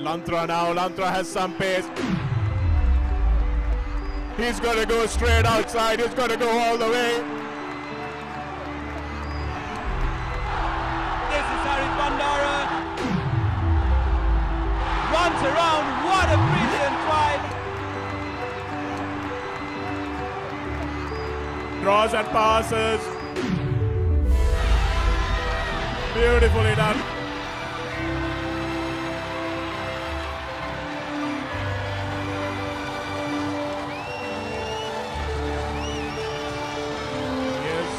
Lantra now. Lantra has some pace. He's going to go straight outside. He's going to go all the way. This is Harry Bandara. Runs around. What a brilliant try. Draws and passes. Beautifully done.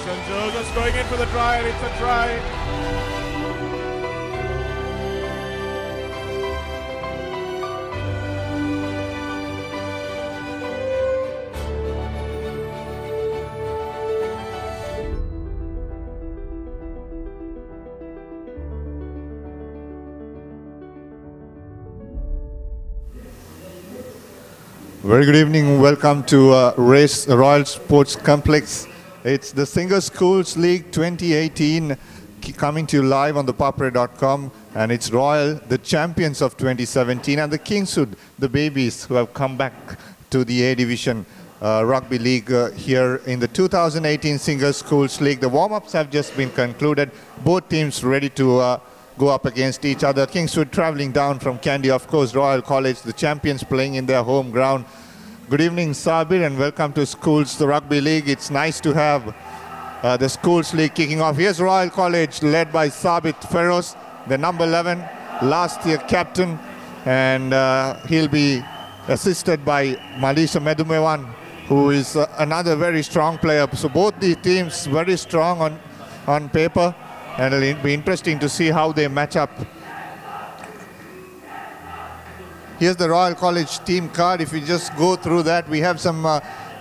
St. Joseph's going in for the try, and it's a try. Very good evening. Welcome to Royal Sports Complex. It's the Singer Schools League 2018 coming to you live on ThePapare.com, and it's Royal, the champions of 2017, and the Kingswood, the babies who have come back to the A Division Rugby League here in the 2018 Singer Schools League. The warm-ups have just been concluded. Both teams ready to go up against each other. Kingswood traveling down from Kandy, of course, Royal College, the champions playing in their home ground. Good evening, Sabir, and welcome to Schools, the Rugby League. It's nice to have the Schools League kicking off. Here's Royal College, led by Sabit Feroz, the number 11, last year captain, and he'll be assisted by Malisha Medumewan, who is another very strong player. So both the teams very strong on paper, and it'll be interesting to see how they match up. Here's the Royal College team card. If we just go through that, we have some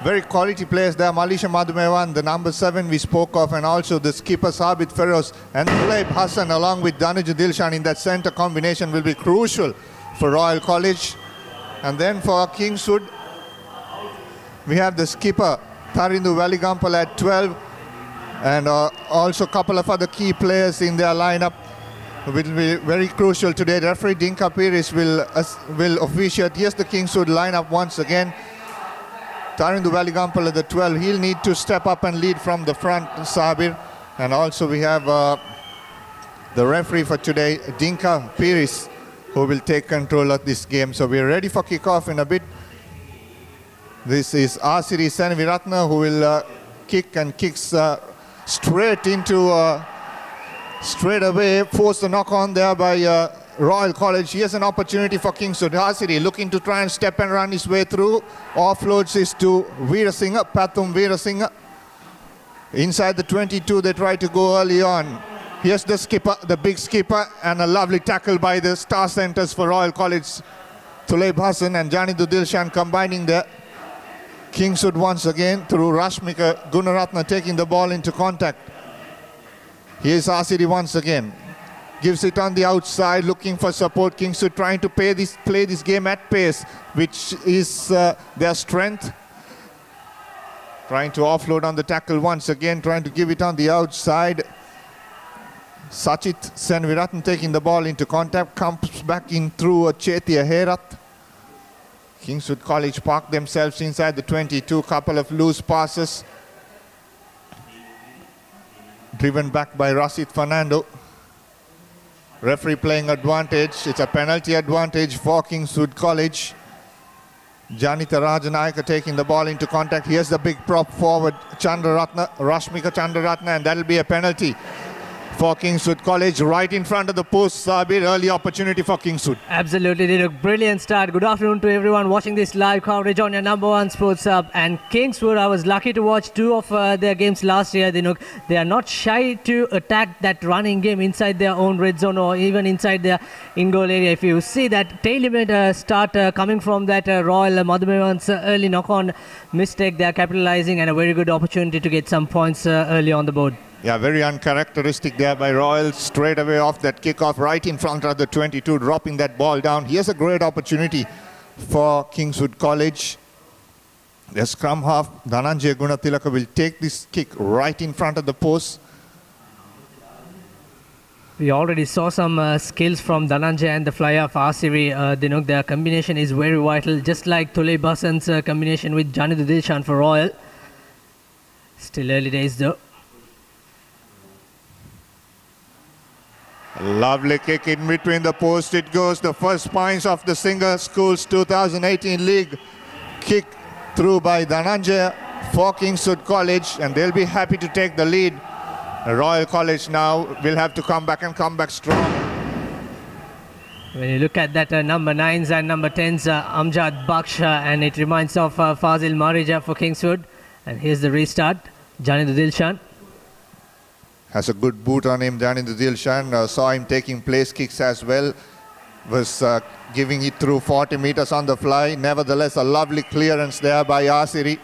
very quality players there. Malisha Madhumewan, the number 7 we spoke of, and also the skipper Sabit Feroz and Tulaib Hassan along with Danuja Dilshan in that center combination will be crucial for Royal College. And then for Kingswood, we have the skipper Tharindu Valigampal at 12, and also a couple of other key players in their lineup will be very crucial today. Referee Dinka Piris will officiate. Here's the Kingswood lineup once again. Tharindu Valigampal at the 12. He'll need to step up and lead from the front, Sabir. And also we have the referee for today, Dinka Piris, who will take control of this game. So we're ready for kickoff in a bit. This is Asiri Senviratna, who will kick and kicks straight into straight away, force the knock on there by Royal College. Here's an opportunity for Kingswood. Hasiri looking to try and step and run his way through. Offloads is to Veerasinghe, Pathum Veerasinghe. Inside the 22, they try to go early on. Here's the skipper, the big skipper, and a lovely tackle by the star centers for Royal College. Tulaib Hassan and Janidu Dilshan combining there. Kingswood once again through Rashmika Gunaratna taking the ball into contact. Here's Asiri once again. Gives it on the outside, looking for support. Kingswood trying to play this game at pace, which is their strength. Trying to offload on the tackle once again, trying to give it on the outside. Sachit Senviratan taking the ball into contact, comes back in through Chetia Herat. Kingswood College park themselves inside the 22, couple of loose passes. Driven back by Rasid Fernando. Referee playing advantage. It's a penalty advantage for Kingswood College. Janita Rajanayaka taking the ball into contact. Here's the big prop forward, Chandraratna, Rashmika Chandraratna, and that'll be a penalty for Kingswood College, right in front of the post. Sabir, early opportunity for Kingswood. Absolutely, did a brilliant start. Good afternoon to everyone watching this live coverage on your #1 sports hub. And Kingswood, I was lucky to watch 2 of their games last year. They are not shy to attack that running game inside their own red zone or even inside their in-goal area. If you see that tailor-made start coming from that Royal Madhumewan's early knock-on mistake, they are capitalizing, and a very good opportunity to get some points early on the board. Yeah, very uncharacteristic there by Royal, straight away off that kickoff, right in front of the 22, dropping that ball down. Here's a great opportunity for Kingswood College. The scrum half, Dhananjay Gunatilaka, will take this kick right in front of the post. We already saw some skills from Dhananjay and the flyer of Asiri. Their combination is very vital, just like Tulay Basan's combination with Janidu Dilshan for Royal. Still early days though. Lovely kick in between the post. It goes. The first points of the Singer Schools 2018 League. Kick through by Dhananjay for Kingswood College, and they'll be happy to take the lead. Royal College now will have to come back and come back strong. When you look at that number 9s and number 10s, Amjad Baksh, and it reminds of Fazil Marija for Kingswood. And here's the restart. Janidu Dilshan has a good boot on him. Janidu Dilshan saw him taking place kicks as well. Was giving it through 40 meters on the fly. Nevertheless, a lovely clearance there by Asiri.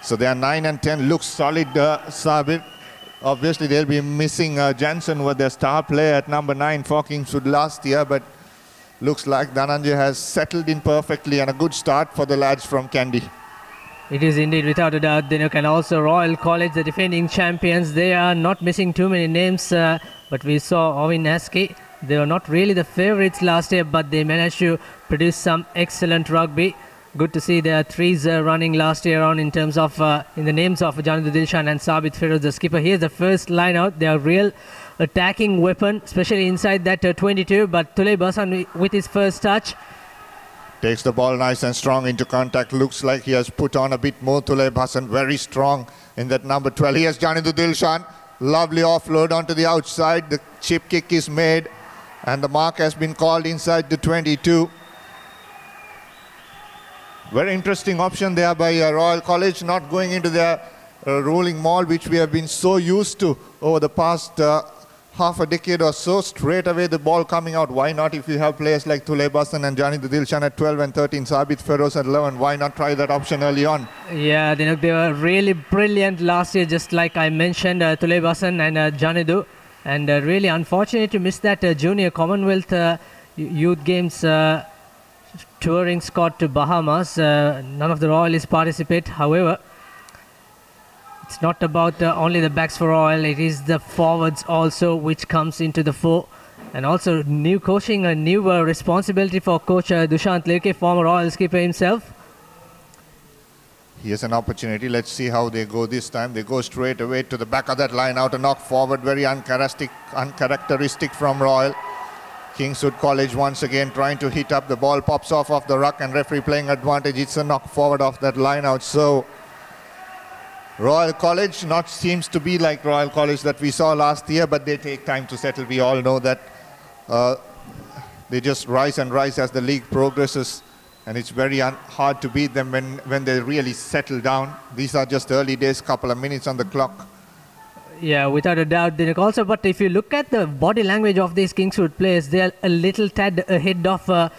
So they are 9 and 10. Looks solid, Sabir. Obviously, they'll be missing Jansen with their star player at number 9 for Kingswood last year, but looks like Dhananjay has settled in perfectly, and a good start for the lads from Kandy. It is indeed, without a doubt. And also Royal College, the defending champions, they are not missing too many names, but we saw Ovin Aski. They were not really the favourites last year, but they managed to produce some excellent rugby. Good to see their threes running last year on in terms of in the names of Janidu Dilshan and Sabit Feroz, the skipper. Here's the first line out. They are real attacking weapon, especially inside that 22. But Tulay Basan with his first touch takes the ball nice and strong into contact. Looks like he has put on a bit more. Tulay Basan very strong in that number 12. Here's Janidu Dilshan. Lovely offload onto the outside. The chip kick is made, and the mark has been called inside the 22. Very interesting option there by Royal College, not going into their rolling maul, which we have been so used to over the past half a decade or so. Straight away the ball coming out. Why not, if you have players like Tulay Basan and Janidu Dilshan at 12 and 13, Sabit Feroz at 11, why not try that option early on? Yeah, they were really brilliant last year, just like I mentioned, Tulay Basan and Janidu. And really unfortunate to miss that Junior Commonwealth Youth Games touring squad to Bahamas. None of the Royalists participate. However, it's not about only the backs for Royal, it is the forwards also which comes into the fore. And also new coaching, a new responsibility for coach Dushant Lirke, former Royal skipper himself. Here's an opportunity. Let's see how they go this time. They go straight away to the back of that line out, a knock forward, very uncharacteristic from Royal. Kingswood College once again trying to hit up. The ball pops off the ruck, and referee playing advantage. It's a knock forward off that line out. So Royal College not seems to be like Royal College that we saw last year, but they take time to settle. We all know that they just rise and rise as the league progresses, and it's very hard to beat them when they really settle down. These are just early days, couple of minutes on the clock. Yeah, without a doubt, Dinesh. Also, but if you look at the body language of these Kingswood players, they are a little tad ahead of a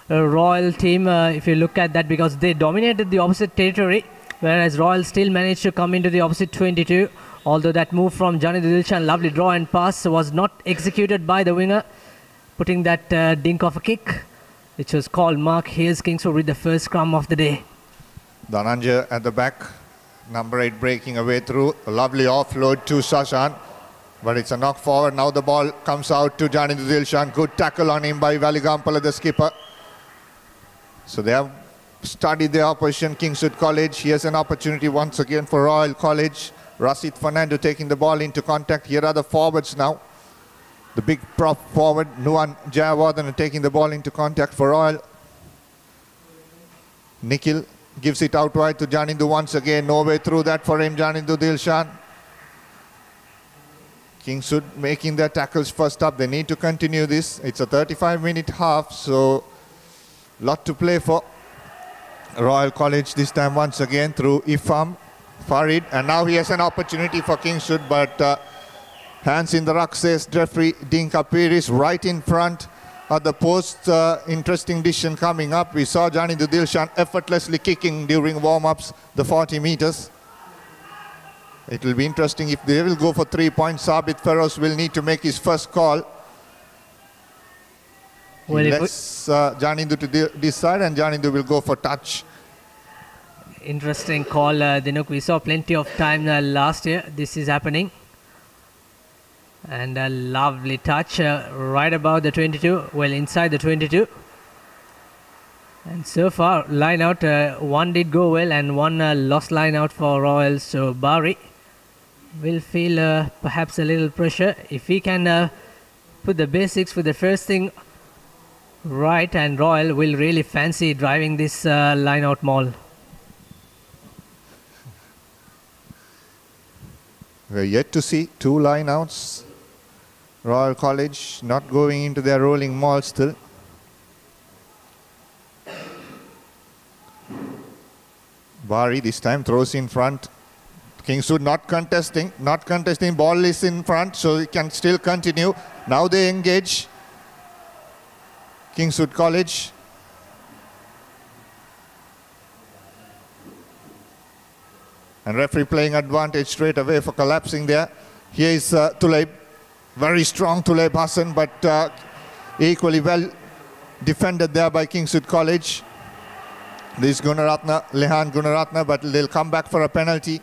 Royal team, if you look at that, because they dominated the opposite territory, whereas Royal still managed to come into the opposite 22. Although that move from Janidu Dilshan, lovely draw and pass, was not executed by the winger, putting that dink of a kick, which was called mark. Here's Kingswood with the first scrum of the day. Dhananjay at the back. Number 8 breaking away through. A lovely offload to Sashan, but it's a knock forward. Now the ball comes out to Janidu Dilshan. Good tackle on him by Valigampala, the skipper. So they have studied the opposition, Kingswood College. Here's an opportunity once again for Royal College. Rasid Fernando taking the ball into contact. Here are the forwards now. The big prop forward, Nuwan Jayawardhan, taking the ball into contact for Royal. Nikhil gives it out wide to Janidu once again. No way through that for him, Janidu Dilshan. Kingswood making their tackles first up. They need to continue this. It's a 35-minute half, so lot to play for. Royal College this time once again through Ifam, Farid, and now he has an opportunity for Kingswood, but hands in the ruck, says referee Dinka Piris, right in front at the post. Interesting decision coming up. We saw Janidu Dilshan effortlessly kicking during warm-ups the 40 meters. It will be interesting if they will go for 3 points. Sabit Feroz will need to make his first call. Well, he lets Janidu to decide, and Janidu will go for touch. Interesting call, Dinuk. We saw plenty of time last year. This is happening. And a lovely touch right above the 22, well inside the 22. And so far, line out, one did go well and one lost line out for Royal. So Bari will feel perhaps a little pressure. If he can put the basics for the first thing right, and Royal will really fancy driving this line out maul. We're yet to see 2 line outs. Royal College not going into their rolling maul still. Bari this time throws in front. Kingswood not contesting, ball is in front, so it can still continue. Now they engage. Kingswood College. And referee playing advantage straight away for collapsing there. Here is Tuleb. Very strong Tuleb Hassan, but equally well defended there by Kingswood College. This Gunaratna, Lehan Gunaratna, but they'll come back for a penalty.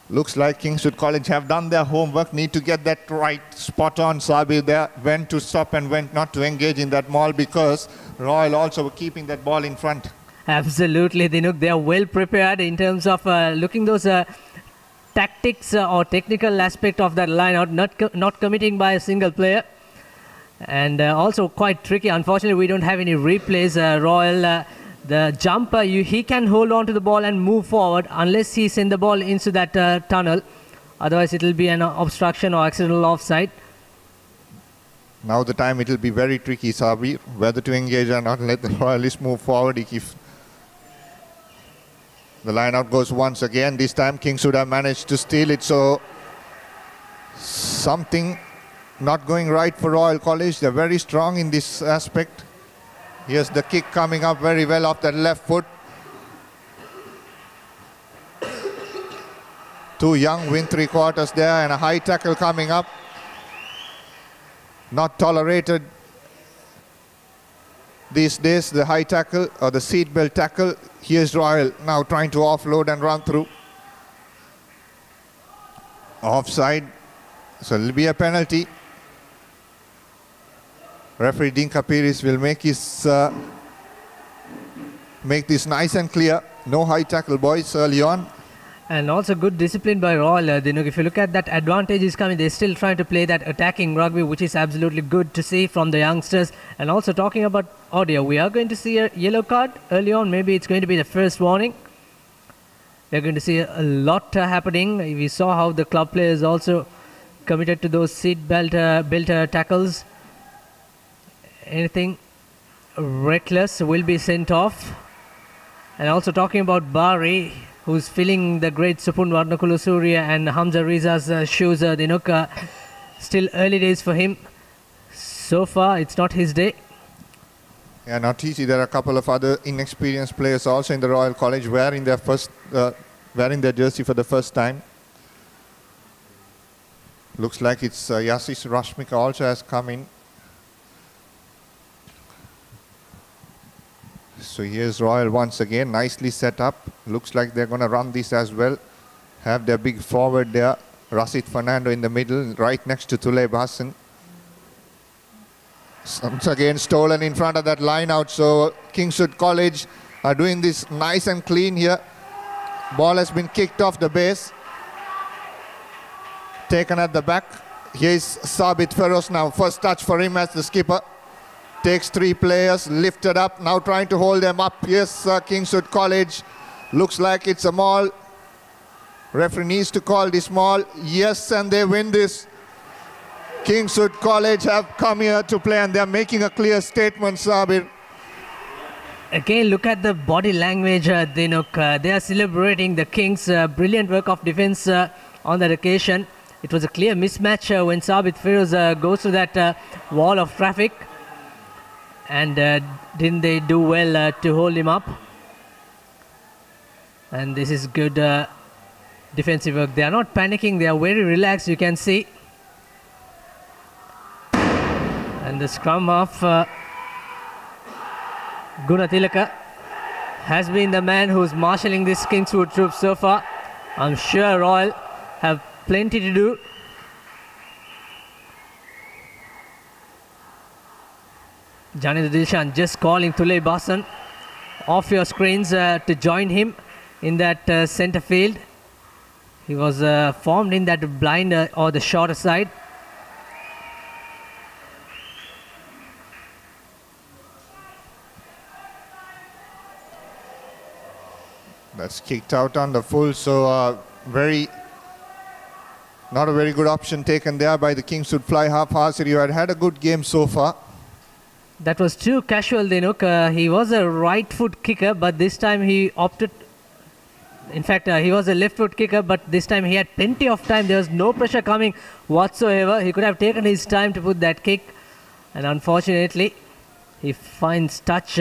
Looks like Kingswood College have done their homework, need to get that right spot on Sabir there, when to stop and when not to engage in that maul, because Royal also were keeping that ball in front. Absolutely, Dinuk. They are well prepared in terms of looking those tactics or technical aspect of that line out, not committing by a single player. And also quite tricky. Unfortunately, we don't have any replays. Royal, the jumper, he can hold on to the ball and move forward unless he sends the ball into that tunnel. Otherwise, it will be an obstruction or accidental offside. Now the time it will be very tricky, Sabir, whether to engage or not. Let the Royalists move forward. If the line out goes once again, this time Kingswood have managed to steal it. So something not going right for Royal College. They're very strong in this aspect. Here's the kick coming up very well off that left foot. Too young, win 3/4 there, and a high tackle coming up. Not tolerated these days, the high tackle or the seatbelt tackle. Here's Royal now trying to offload and run through. Offside, so it'll be a penalty. Referee Dinka Piris will make this nice and clear. No high tackle, boys, early on. And also good discipline by Royal. If you look at that advantage is coming, they're still trying to play that attacking rugby, which is absolutely good to see from the youngsters. And also talking about audio, we are going to see a yellow card early on. Maybe it's going to be the first warning. We're going to see a lot happening. We saw how the club players also committed to those seat belt tackles. Anything reckless will be sent off. And also talking about Bari, who's filling the great Supun Warnakulu Surya and Hamza Riza's shoes. Still early days for him. So far, it's not his day. Yeah, not easy. There are a couple of other inexperienced players also in the Royal College wearing their jersey for the first time. Looks like it's Yasis Rashmika also has come in. So here's Royal once again, nicely set up. Looks like they're going to run this as well. Have their big forward there, Rasid Fernando in the middle, right next to Tuleb Hassan. Once again stolen in front of that line out. So Kingswood College are doing this nice and clean here. Ball has been kicked off the base. Taken at the back. Here's Sabit Feroz now. First touch for him as the skipper. Takes 3 players, lifted up, now trying to hold them up. Yes, Kingswood College. Looks like it's a maul. Referee needs to call this maul. Yes, and they win this. Kingswood College have come here to play and they're making a clear statement, Sabir. Again, look at the body language, Dinuk. They are celebrating the Kings' brilliant work of defense on that occasion. It was a clear mismatch when Sabit Feroz goes to that wall of traffic. And didn't they do well to hold him up? And this is good defensive work. They are not panicking. They are very relaxed, you can see. And the scrum of Gunatilaka has been the man who's marshalling this Kingswood troops so far. I'm sure Royal have plenty to do. Janil Dilshan just calling Tulay Basan off your screens to join him in that centre field. He was formed in that blind or the shorter side. That's kicked out on the full, so not a very good option taken there by the Kingswood fly half. Hasiri, you had a good game so far. That was too casual, Dinuk. He was a right foot kicker, but this time he opted. In fact, he was a left foot kicker, but this time he had plenty of time. There was no pressure coming whatsoever. He could have taken his time to put that kick, and unfortunately, he finds touch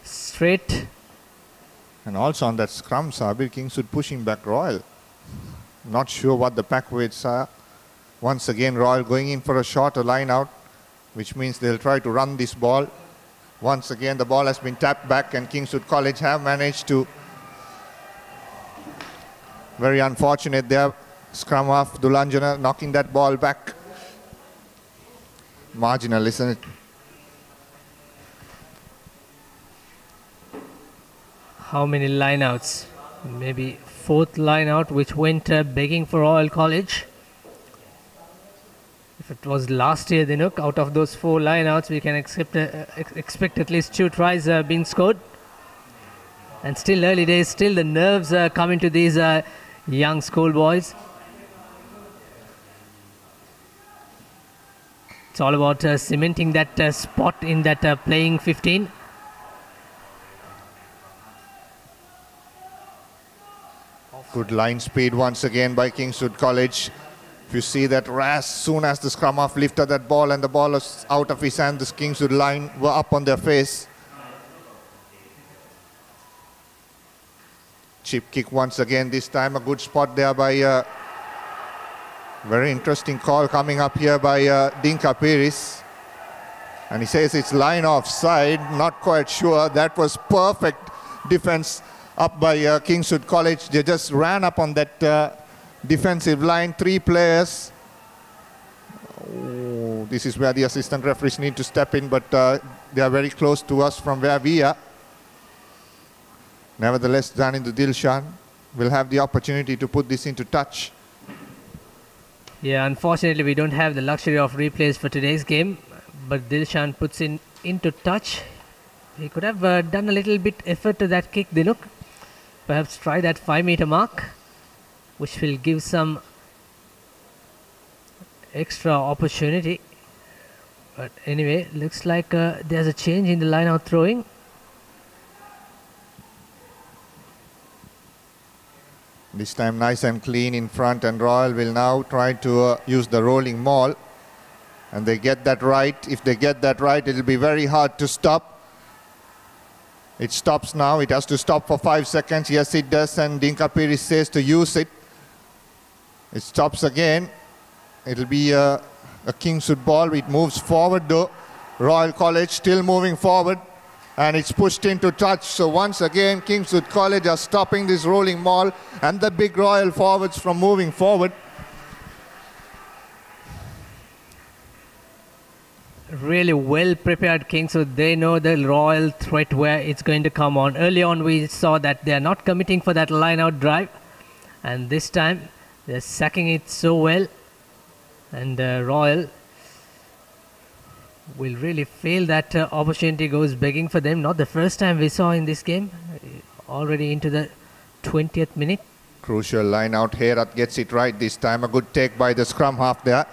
straight. And also on that scrum, Sabir, Kingswood pushing back Royal. Not sure what the pack weights are. Once again, Royal going in for a shorter line out, which means they'll try to run this ball. Once again, the ball has been tapped back, and Kingswood College have managed to. Very unfortunate there. Scrum half, Dulanjana knocking that ball back. Marginal, isn't it? How many lineouts? Maybe fourth lineout, which went begging for Royal College. If it was last year, Dinuk, out of those 4 lineouts, we can expect at least 2 tries being scored. And still early days, still the nerves coming to these young schoolboys. It's all about cementing that spot in that playing 15. Good line speed once again by Kingswood College. If you see that as soon as the scrum half lifted that ball and the ball was out of his hand, this Kingswood line were up on their face. Chip kick once again, this time a good spot there by very interesting call coming up here by Dinka Piris. And he says it's line offside, not quite sure. That was perfect defense up by Kingswood College. They just ran up on that defensive line, 3 players. Oh, this is where the assistant referees need to step in, but they are very close to us from where we are. Nevertheless, Janindu Dilshan will have the opportunity to put this into touch. Yeah, unfortunately, we don't have the luxury of replays for today's game, but Dilshan puts into touch. He could have done a little bit effort to that kick, Dinuk. Perhaps try that 5-meter mark, which will give some extra opportunity. But anyway, looks like there's a change in the line out throwing. This time nice and clean in front, and Royal will now try to use the rolling maul. And they get that right. If they get that right, it'll be very hard to stop. It stops now. It has to stop for 5 seconds. Yes, it does, and Dinka Piris says to use it. It stops again. It'll be a Kingswood ball. It moves forward though. Royal College still moving forward, and it's pushed into touch. So once again, Kingswood College are stopping this rolling maul and the big Royal forwards from moving forward. Really well prepared Kingswood. They know the Royal threat where it's going to come on. Early on we saw that they are not committing for that line out drive, and this time they're sacking it so well, and Royal will really feel that opportunity goes begging for them. Not the first time we saw in this game, already into the 20th minute. Crucial line out. Herat gets it right this time. A good take by the scrum half there.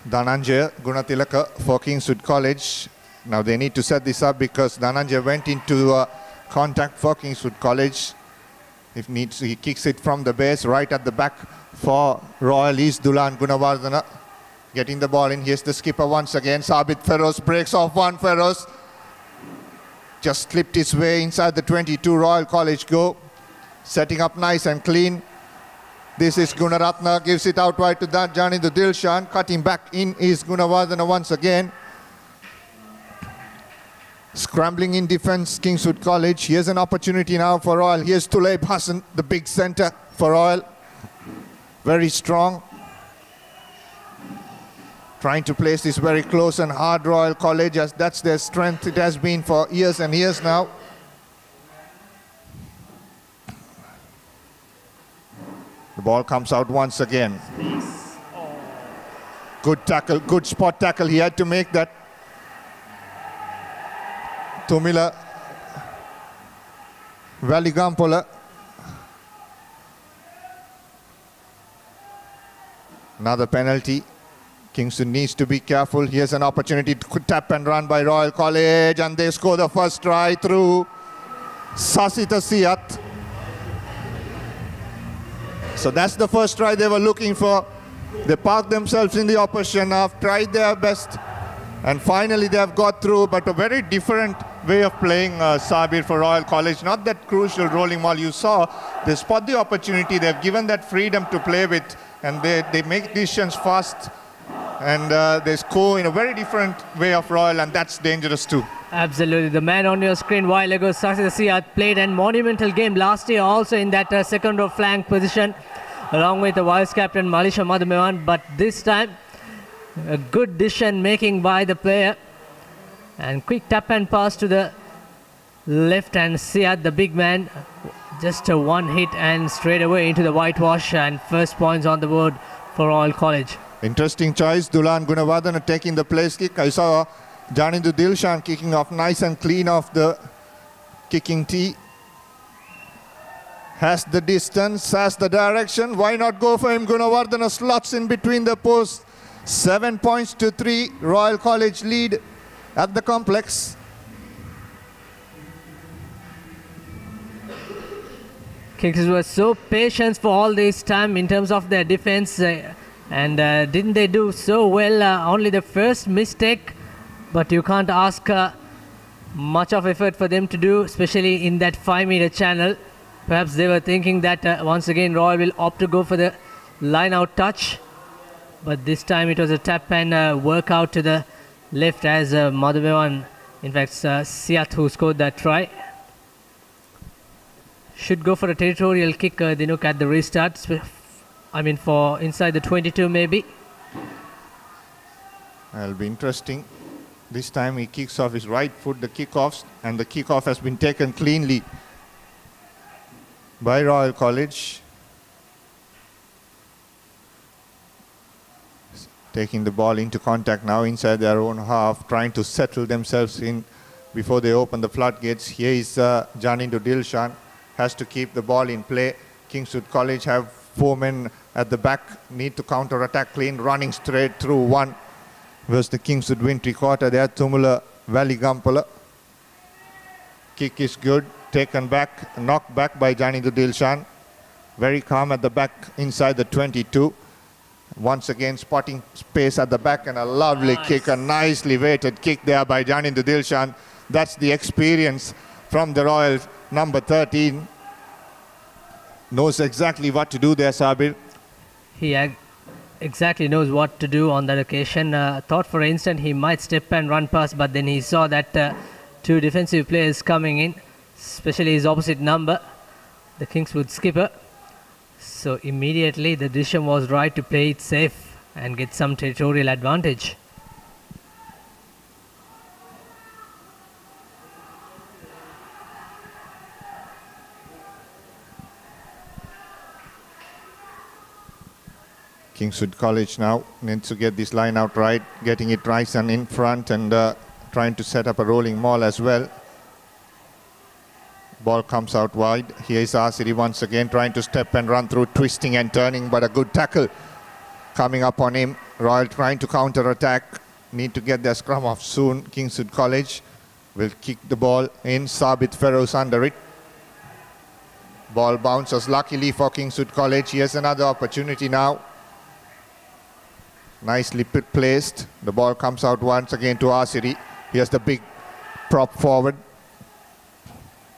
Dhananjaya Gunatilaka for Kingswood College. Now they need to set this up because Dhananjaya went into contact for Kingswood College. If needs, he kicks it from the base right at the back for Royal East. Dulan Gunawardana getting the ball in. Here's the skipper once again. Sabit Feroz breaks off one. Feroz just slipped his way inside the 22. Royal College go. Setting up nice and clean. This is Gunaratna, gives it out wide to Janindu Dilshan. Cutting back in is Gunawardana once again. Scrambling in defense, Kingswood College. Here's an opportunity now for Royal. Here's Tulay Hassan, the big center for Royal. very strong. Trying to place this very close and hard, Royal College, as that's their strength. It has been for years and years now. The ball comes out once again. Good tackle, good spot tackle. He had to make that. Tumila Valigampola. Another penalty. Kingswood needs to be careful. Here's an opportunity to tap and run by Royal College, and they score the first try through Sasita Siat. So that's the first try they were looking for. They parked themselves in the opposition half, tried their best, and finally they have got through, but a very different way of playing Sabir for Royal College. Not that crucial rolling ball you saw. They spot the opportunity, they've given that freedom to play with, and they make decisions fast, and they score in a very different way of Royal, and that's dangerous too. Absolutely. The man on your screen while ago, Sasita Siat, played a monumental game last year also in that second row flank position, along with the vice captain Malisha Madhumewan, but this time a good decision making by the player, and quick tap and pass to the left, and Siat, the big man, just a one hit and straight away into the whitewash, and first points on the board for Royal College. Interesting choice. Dulan Gunawardena taking the place kick. I saw Janindu Dilshan kicking off nice and clean off the kicking tee. Has the distance, has the direction. Why not go for him? Gunawardena slots in between the posts. 7 points to 3. Royal College lead at the complex. Kingswood was so patient for all this time in terms of their defense, and didn't they do so well? Only the first mistake, but you can't ask much of effort for them to do, especially in that 5-meter channel. Perhaps they were thinking that once again Royal will opt to go for the line out touch, but this time it was a tap and work out to the left as Madhumewan, in fact Siat, who scored that try. Should go for a territorial kick, Dinuk, at the restart. I mean for inside the 22 maybe. That'll be interesting. This time he kicks off his right foot, the kickoffs, and the kickoff has been taken cleanly by Royal College. Taking the ball into contact now inside their own half, trying to settle themselves in before they open the floodgates. Here is Janindu Dilshan, has to keep the ball in play. Kingswood College have 4 men at the back, need to counter-attack clean, running straight through one. Was the Kingswood wintry quarter there, Tumula Valigampola. Kick is good, taken back, knocked back by Janindu Dilshan. Very calm at the back inside the 22. Once again spotting space at the back, and a lovely kick, a nicely weighted kick there by Janindu Dilshan. That's the experience from the Royals. Number 13 knows exactly what to do there, Sabir. He exactly knows what to do on that occasion. Thought for an instant he might step and run past, but then he saw that 2 defensive players coming in, especially his opposite number, the Kingswood skipper. So immediately the decision was right to play it safe and get some territorial advantage. Kingswood College now needs to get this line out right, getting it right and in front, and trying to set up a rolling maul as well. Ball comes out wide. Here is Asiri once again trying to step and run through, twisting and turning, but a good tackle coming up on him. Royal trying to counter-attack. Need to get their scrum off soon. Kingswood College will kick the ball in. Sabit Feroz under it. Ball bounces luckily for Kingswood College. Here's another opportunity now. Nicely placed. The ball comes out once again to Asiri. Here's the big prop forward.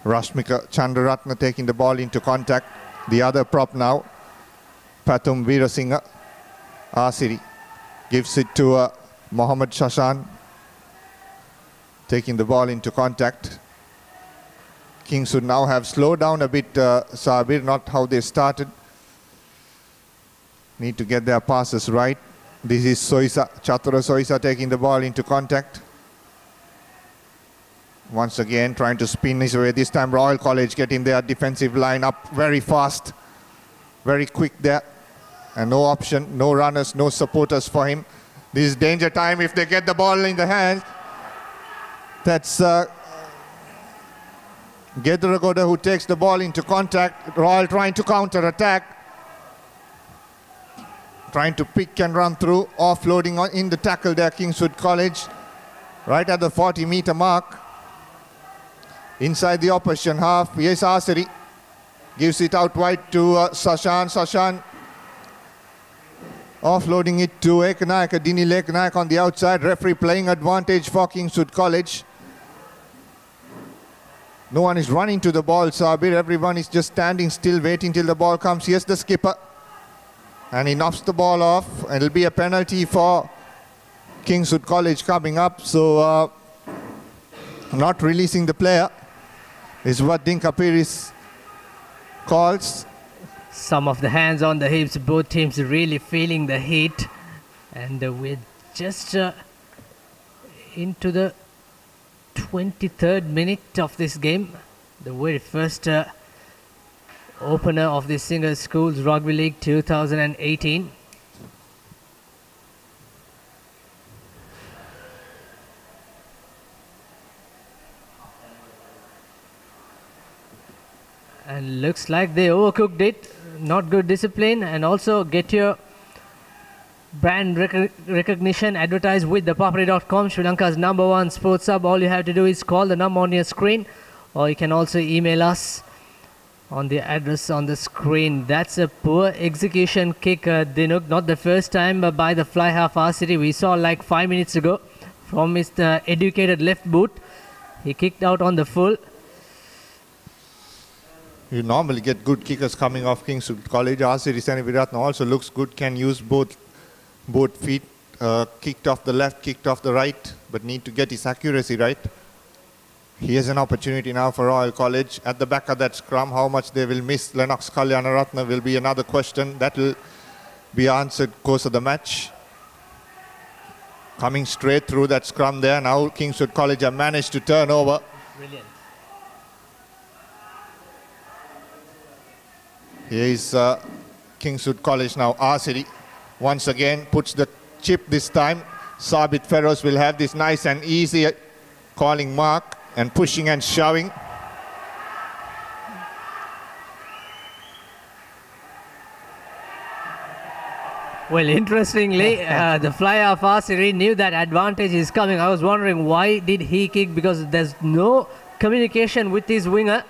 Rashmika Chandraratna taking the ball into contact. The other prop now, Pathum Veerasinghe. Asiri gives it to Mohammad Shashan, taking the ball into contact. Kingswood now have slowed down a bit, Sabir, not how they started. Need to get their passes right. This is Soisa, Chatura Soisa taking the ball into contact. Once again, trying to spin his way. This time Royal College getting their defensive line up very fast. Very quick there. And no option, no runners, no supporters for him. This is danger time if they get the ball in the hands. That's Gedaragoda who takes the ball into contact. Royal trying to counter-attack. Trying to pick and run through. Offloading in the tackle there, Kingswood College. Right at the 40-meter mark. Inside the opposition half, yes, Asari gives it out wide to Sashan. Sashan offloading it to Ekanaik, Dini Lekanaik on the outside. Referee playing advantage for Kingswood College. No one is running to the ball, Sabir. Everyone is just standing still, waiting till the ball comes. Here's the skipper. And he knocks the ball off. And it'll be a penalty for Kingswood College coming up. So not releasing the player is what ThePapare calls. Some of the hands on the hips, both teams really feeling the heat. And we're just into the 23rd minute of this game. The very first opener of the Singers Schools Rugby League 2018. And looks like they overcooked it. Not good discipline, and also get your brand recognition advertised with ThePapare.com, Sri Lanka's #1 sports hub. All you have to do is call the number on your screen, or you can also email us on the address on the screen. That's a poor execution kick, Dinuk. Not the first time by the fly half City. We saw like 5 minutes ago from his educated left boot. He kicked out on the full. You normally get good kickers coming off Kingswood College. Asiri Seneviratna also looks good, can use both feet. Kicked off the left, kicked off the right, but need to get his accuracy right. Here's an opportunity now for Royal College. At the back of that scrum, how much they will miss Lennox Kalyanaratna will be another question. That will be answered course of the match. Coming straight through that scrum there. Now Kingswood College have managed to turn over. Brilliant. Here is Kingswood College now. Asiri once again puts the chip this time. Sabit Feroz will have this nice and easy calling mark and pushing and shoving. Well, interestingly, the flyer of Asiri knew that advantage is coming. I was wondering why did he kick, because there's no communication with his winger.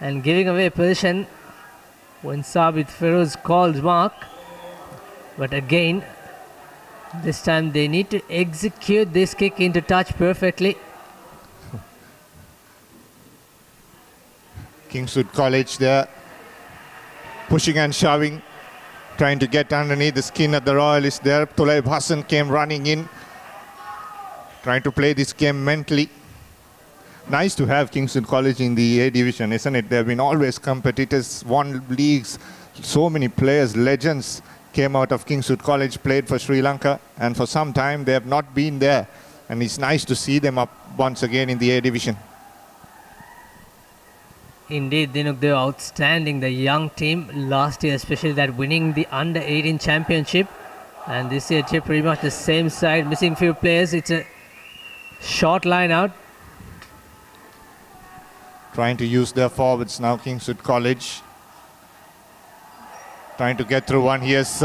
And giving away position when Sabit Feroz calls mark. But again, this time they need to execute this kick into touch perfectly. Kingswood College there, pushing and shoving, trying to get underneath the skin of the Royalists there. Tulaib Hassan came running in, trying to play this game mentally. Nice to have Kingswood College in the A division, isn't it? They've been always competitors, won leagues. So many players, legends came out of Kingswood College, played for Sri Lanka, and for some time they have not been there. And it's nice to see them up once again in the A division. Indeed, they were outstanding, the young team last year, especially that winning the under-18 championship. And this year, pretty much the same side, missing few players. It's a short line out. Trying to use their forwards now, Kingswood College. Trying to get through one. Here's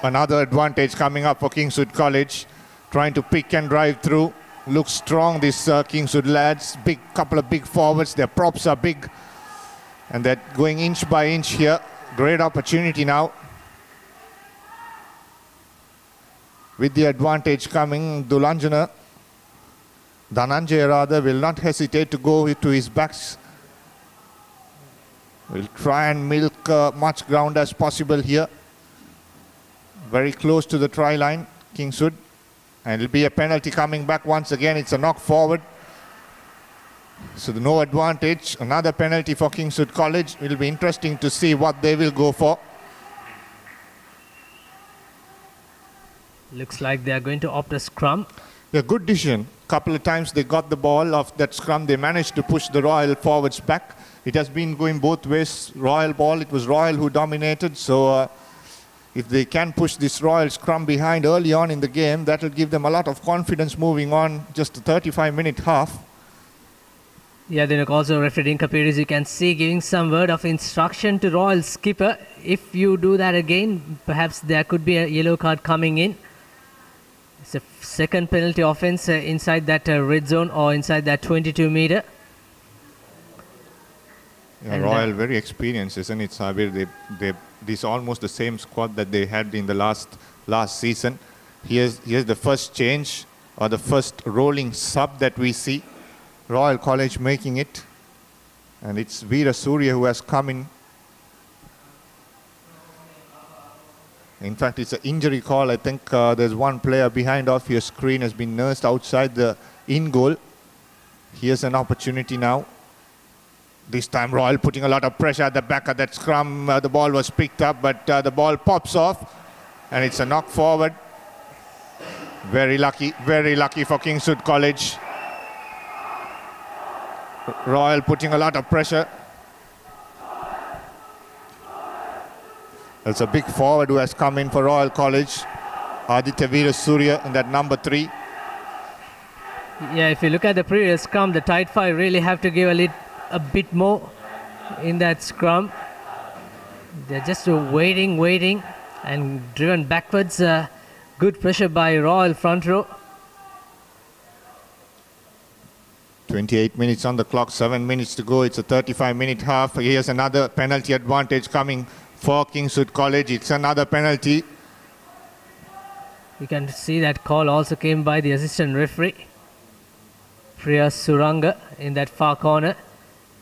another advantage coming up for Kingswood College. Trying to pick and drive through. Looks strong, this Kingswood lads. Big couple of big forwards. Their props are big. And they're going inch by inch here. Great opportunity now. With the advantage coming, Dhananjay rather will not hesitate to go to his backs. Will try and milk much ground as possible here. Very close to the try line, Kingswood. And it'll be a penalty coming back once again. It's a knock forward. So no advantage. Another penalty for Kingswood College. It'll be interesting to see what they will go for. Looks like they are going to opt a scrum. Yeah, good decision. Couple of times they got the ball off that scrum. They managed to push the Royal forwards back. It has been going both ways. Royal ball, it was Royal who dominated. So if they can push this Royal scrum behind early on in the game, that will give them a lot of confidence moving on. Just a 35-minute half. Yeah, then also referee Kapiris, you can see giving some word of instruction to Royal skipper. If you do that again, perhaps there could be a yellow card coming in. It's a second penalty offence inside that red zone or inside that 22-meter. Yeah, Royal very experienced, isn't it, Sabir? This is almost the same squad that they had in the last season. Here's the first change or the first rolling sub that we see. Royal College making it. And it's Veera Surya who has come in. In fact, it's an injury call. I think there's one player behind off your screen has been nursed outside the in goal. Here's an opportunity now. This time Royal putting a lot of pressure at the back of that scrum. The ball was picked up, but the ball pops off. And it's a knock forward. Very lucky for Kingswood College. Royal putting a lot of pressure. There's a big forward who has come in for Royal College. Aditya Veera Surya in that number 3. Yeah, if you look at the previous scrum, the tight five really have to give a bit more in that scrum. They're just waiting and driven backwards. Good pressure by Royal front row. 28 minutes on the clock, 7 minutes to go. It's a 35-minute half. Here's another penalty advantage coming for Kingswood College. It's another penalty. You can see that call also came by the assistant referee, Priya Suranga, in that far corner.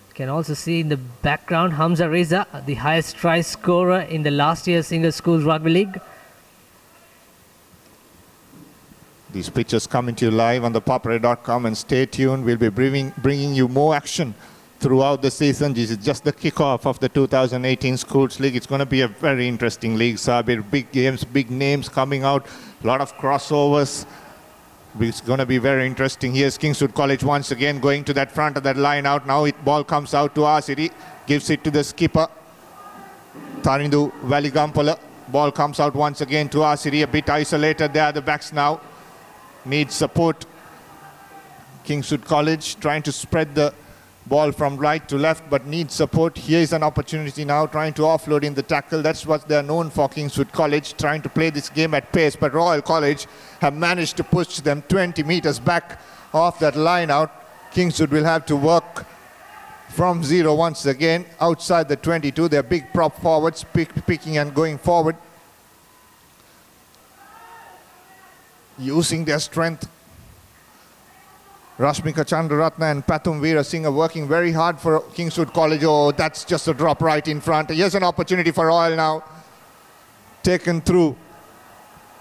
You can also see in the background Hamza Reza, the highest try scorer in the last year's Single Schools Rugby League. These pictures coming to you live on ThePapare.com, and stay tuned. We'll be bringing you more action throughout the season. This is just the kickoff of the 2018 Schools League. It's going to be a very interesting league, Sabir. Big games, big names coming out, a lot of crossovers. It's going to be very interesting. Here's Kingswood College once again going to that front of that line out. Now ball comes out to our city, gives it to the skipper, Tarindu Valigampala. Ball comes out once again to our city, a bit isolated there. The backs now need support. Kingswood College trying to spread the ball from right to left, but needs support. Here is an opportunity now, trying to offload in the tackle. That's what they're known for, Kingswood College, trying to play this game at pace. But Royal College have managed to push them 20 meters back off that line out. Kingswood will have to work from 0 once again outside the 22. They're big prop forwards, picking and going forward, using their strength. Rashmika Chandraratna and Pathum Veera Singh are working very hard for Kingswood College. Oh, that's just a drop right in front. Here's an opportunity for Royal now. Taken through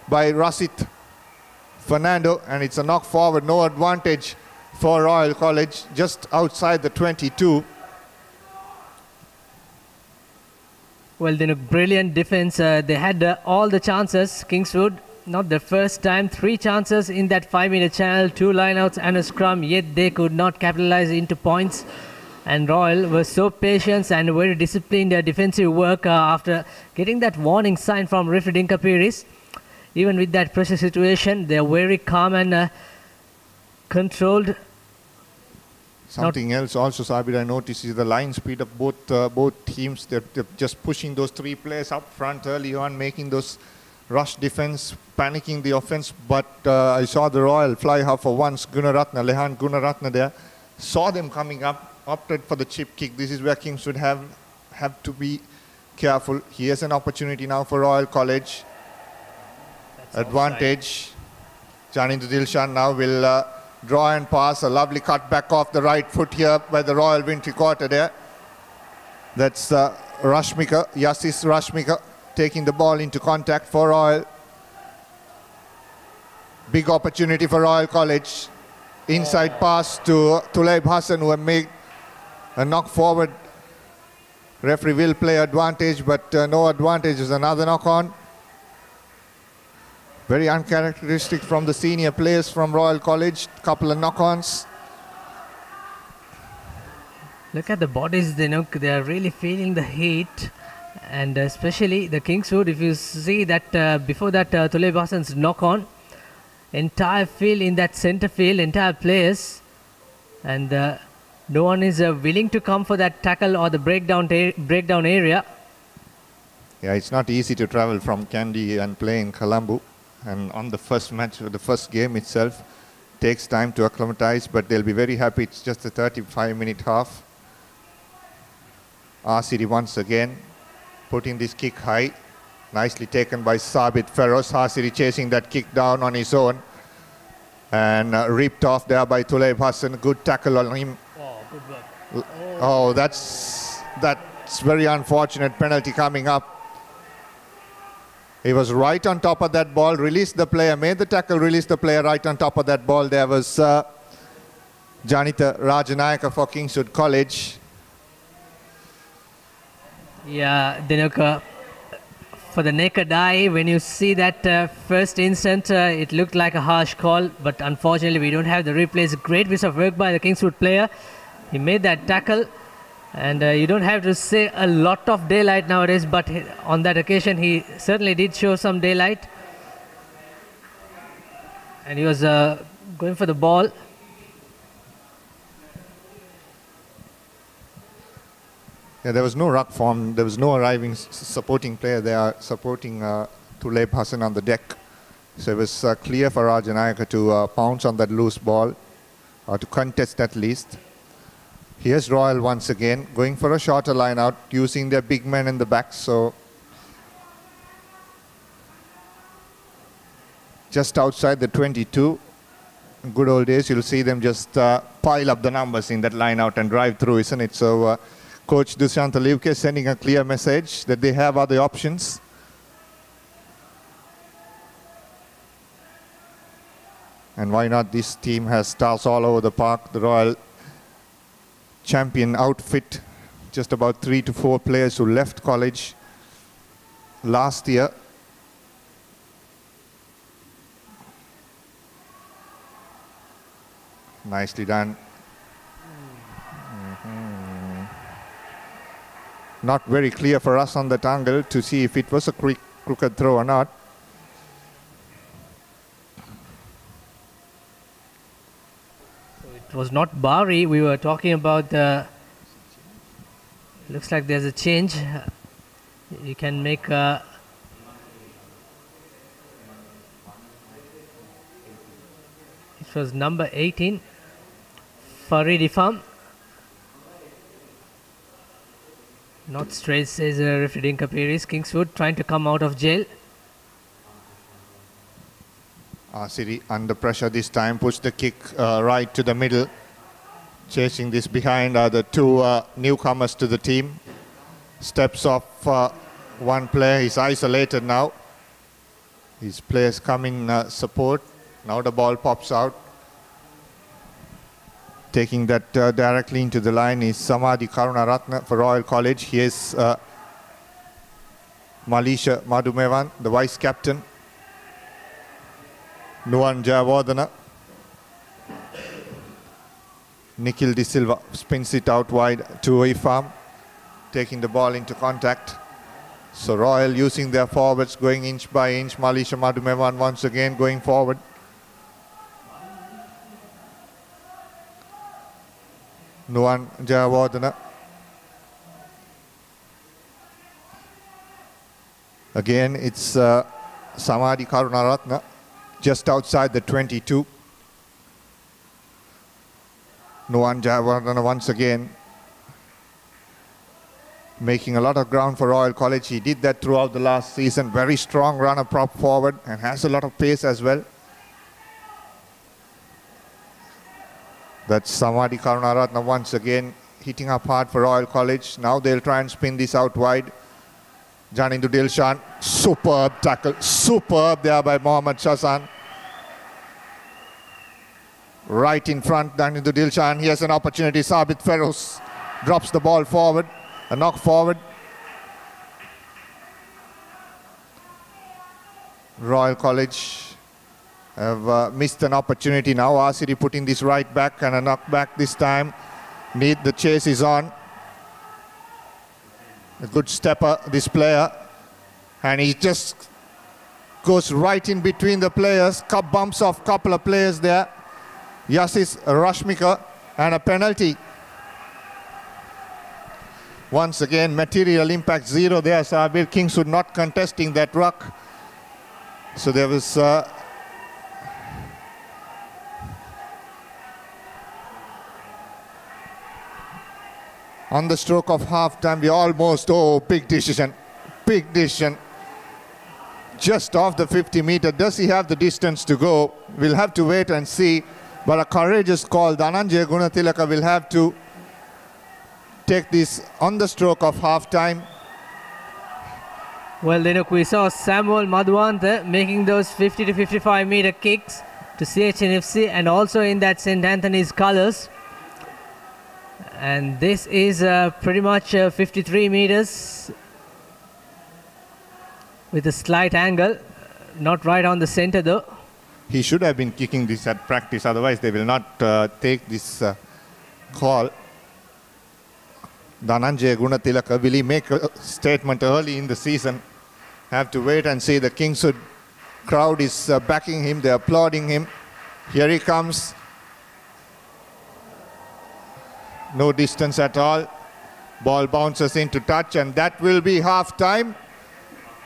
by Rasit Fernando, and it's a knock forward. No advantage for Royal College, just outside the 22. Well, then a brilliant defense. They had all the chances. Kingswood, not the first time, 3 chances in that 5-minute channel, 2 lineouts and a scrum, yet they could not capitalize into points. And Royal was so patient and very disciplined defensive work after getting that warning sign from referee Dinka Piris. Even with that pressure situation, they are very calm and controlled. Something else also, Sabir, I noticed is the line speed of both teams. They're just pushing those 3 players up front early on, making those rush defense, panicking the offense. But I saw the Royal fly half for once. Lehan Gunaratna there, saw them coming up, opted for the chip kick. This is where Kings would have to be careful. Here's an opportunity now for Royal College. That's advantage. Janindu Dilshan now will draw and pass. A lovely cut back off the right foot here by the Royal Wintry Quarter there. That's Rashmika, Yasis Rashmika, taking the ball into contact for Royal. Big opportunity for Royal College. Inside pass to Tulaib Hassan, who have made a knock forward. Referee will play advantage, but no advantage. Is another knock on. Very uncharacteristic from the senior players from Royal College. Couple of knock-ons. Look at the bodies, they are really feeling the heat. And especially the Kingswood, if you see that before that Tuleb Hassan's knock-on, entire field in that centre field, entire players, and no one is willing to come for that tackle or the breakdown area. Yeah, it's not easy to travel from Kandy and play in Colombo. And on the first match, the first game itself, takes time to acclimatise, but they'll be very happy. It's just a 35-minute half. RCD once again putting this kick high. Nicely taken by Sabit Feroz. RCD chasing that kick down on his own. And ripped off there by Tuleb Hassan. Good tackle on him. Oh, good work. Oh, that's very unfortunate penalty coming up. He was right on top of that ball, released the player, made the tackle, released the player right on top of that ball. There was Janita Rajanayaka for Kingswood College. Yeah, Dinuka, for the naked eye, when you see that first instant, it looked like a harsh call, but unfortunately we don't have the replays. Great piece of work by the Kingswood player. He made that tackle, and you don't have to say a lot of daylight nowadays, but on that occasion he certainly did show some daylight. And he was going for the ball. Yeah, there was no ruck form. There was no arriving supporting player there supporting Tuleb Hassan on the deck. So it was clear for Rajanayaka to pounce on that loose ball, or to contest at least. Here's Royal once again, going for a shorter line out, using their big men in the back. So just outside the 22. In good old days, you'll see them just pile up the numbers in that line out and drive through, isn't it? So Coach Dushant Alivke sending a clear message that they have other options. And why not? This team has stars all over the park. The Royal champion outfit, just about 3 to 4 players who left college last year. Nicely done. Not very clear for us on that angle to see if it was a crooked throw or not. So it was not Bari. We were talking about the... Looks like there's a change. You can make a... It was number 18, Farid Ifam. Not straight, says referee Kapiris. Kingswood trying to come out of jail. Siri under pressure this time, push the kick right to the middle. Chasing this behind are the two newcomers to the team. Steps off one player, he's isolated now. His players come in support. Now the ball pops out. Taking that directly into the line is Samadhi Karunaratna for Royal College. Here's Malisha Madhumevan, the vice captain. Nuan Jayawardena. Nikhil De Silva spins it out wide to Ifam, taking the ball into contact. So Royal using their forwards, going inch by inch. Malisha Madhumevan once again going forward. Nuan Jayawardena. Again, it's Samadhi Karunaratna, just outside the 22. Nuan Jayawardena once again making a lot of ground for Royal College. He did that throughout the last season. Very strong runner prop forward and has a lot of pace as well. That's Samadhi Karunaratna once again hitting up hard for Royal College. Now they'll try and spin this out wide. Janindu Dilshan, superb tackle, superb there by Mohammad Shazan. Right in front, Janindu Dilshan. He has an opportunity. Sabit Feroz drops the ball forward, a knock forward. Royal College have missed an opportunity now. RCD putting this right back and a knock back this time. Need the chase is on. A good stepper, this player. And he just goes right in between the players. Bumps off couple of players there. Yasis Rashmika and a penalty. Once again, material impact 0 there. Sabir Kingswood not contesting that ruck. So there was on the stroke of half time, we almost, big decision. Just off the 50 meter. Does he have the distance to go? We'll have to wait and see. But a courageous call. Dhananjaya Gunatilaka will have to take this on the stroke of half time. Well, we saw Samuel Madhuanta making those 50 to 55 meter kicks to CHNFC and also in that St. Anthony's colours. And this is pretty much 53 meters with a slight angle, not right on the center though. He should have been kicking this at practice, otherwise they will not take this call. Dhananjaya Gunatilaka, will he make a statement early in the season? Have to wait and see. The Kingswood crowd is backing him, they're applauding him. Here he comes. No distance at all. Ball bounces into touch and that will be half time.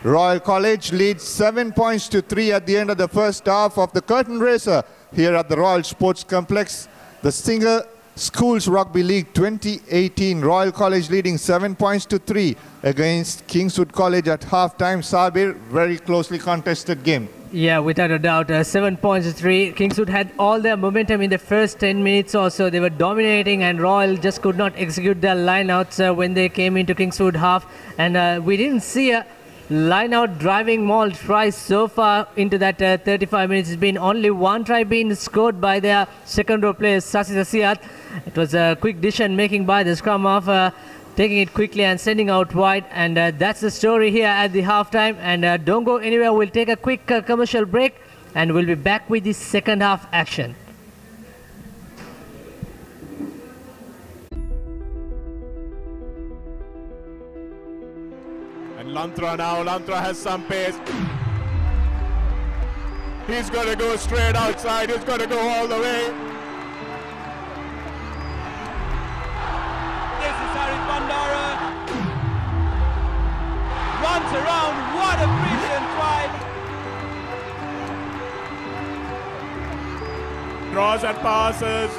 Royal College leads 7 points to 3 at the end of the first half of the curtain raiser here at the Royal Sports Complex. The Singer Schools Rugby League 2018. Royal College leading 7 points to 3 against Kingswood College at half time. Sabir, very closely contested game. Yeah, without a doubt, 7 points to 3. Kingswood had all their momentum in the first 10 minutes or so. They were dominating and Royal just could not execute their lineouts when they came into Kingswood half. And we didn't see a line-out driving maul try so far into that 35 minutes. It's been only one try being scored by their second-row players, Sasi Sasiat. It was a quick decision making by the scrum half, taking it quickly and sending out wide. And that's the story here at the halftime. And don't go anywhere. We'll take a quick commercial break and we'll be back with the second half action. And Lantra now. Lantra has some pace. He's going to go straight outside. He's going to go all the way. This is Harry Bandara. Runs around. What a brilliant try. Draws and passes.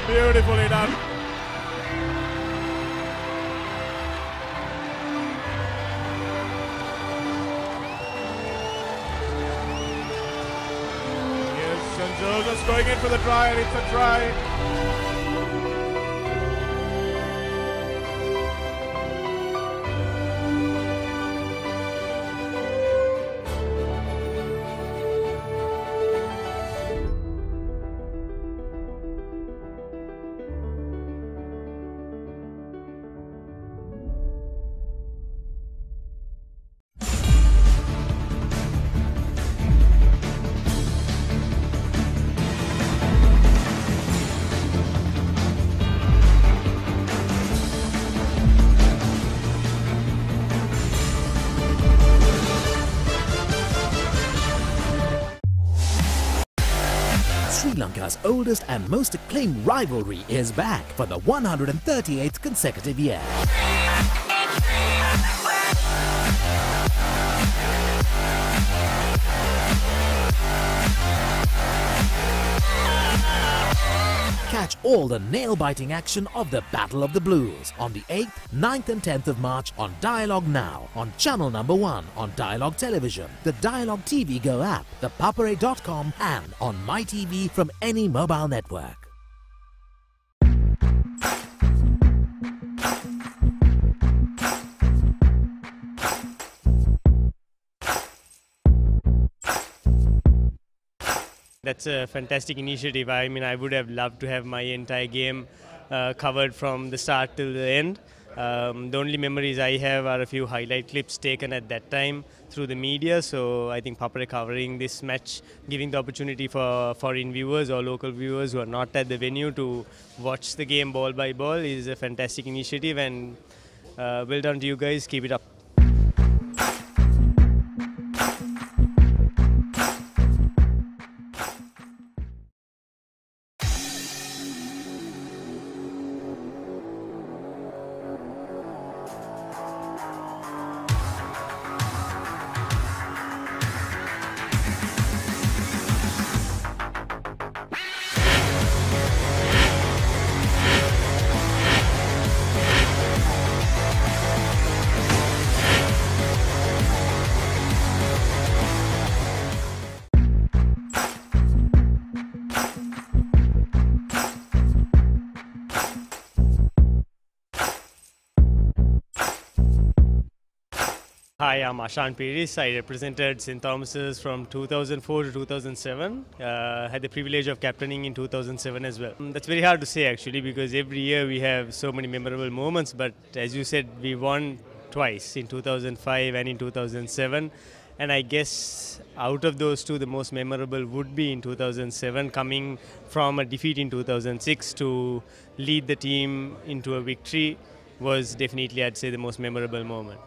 Beautifully done. Joseph's going in for the try, and it's a try. Sri Lanka's oldest and most acclaimed rivalry is back for the 138th consecutive year. Catch all the nail-biting action of the Battle of the Blues on the 8th, 9th and 10th of March on Dialogue Now, on channel number 1 on Dialogue Television, the Dialogue TV Go app, ThePapare.com and on MyTV from any mobile network. That's a fantastic initiative. I mean, I would have loved to have my entire game covered from the start till the end. The only memories I have are a few highlight clips taken at that time through the media. So I think ThePapare covering this match, giving the opportunity for foreign viewers or local viewers who are not at the venue to watch the game ball by ball is a fantastic initiative, and well done to you guys. Keep it up. Hi, I'm Ashan Piris. I represented St. Thomas's from 2004 to 2007. Had the privilege of captaining in 2007 as well. That's very hard to say actually, because every year we have so many memorable moments, but as you said, we won twice, in 2005 and in 2007. And I guess out of those two, the most memorable would be in 2007, coming from a defeat in 2006 to lead the team into a victory was definitely, I'd say, the most memorable moment.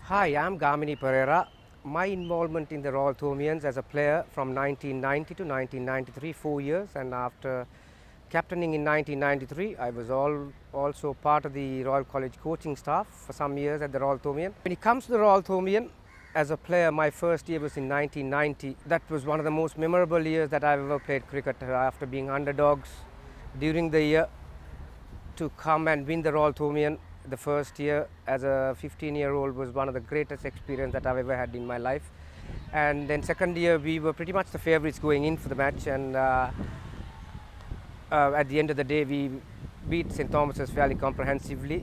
Hi, I'm Gamini Pereira. My involvement in the Royal Thomians as a player from 1990 to 1993, 4 years, and after captaining in 1993, I was also part of the Royal College coaching staff for some years at the Royal Thomian. When it comes to the Royal Thomian, as a player, my first year was in 1990. That was one of the most memorable years that I've ever played cricket. After being underdogs during the year, to come and win the Royal Thomian the first year as a 15-year-old was one of the greatest experience that I've ever had in my life. And then second year we were pretty much the favourites going in for the match, and at the end of the day we beat St. Thomas's fairly comprehensively.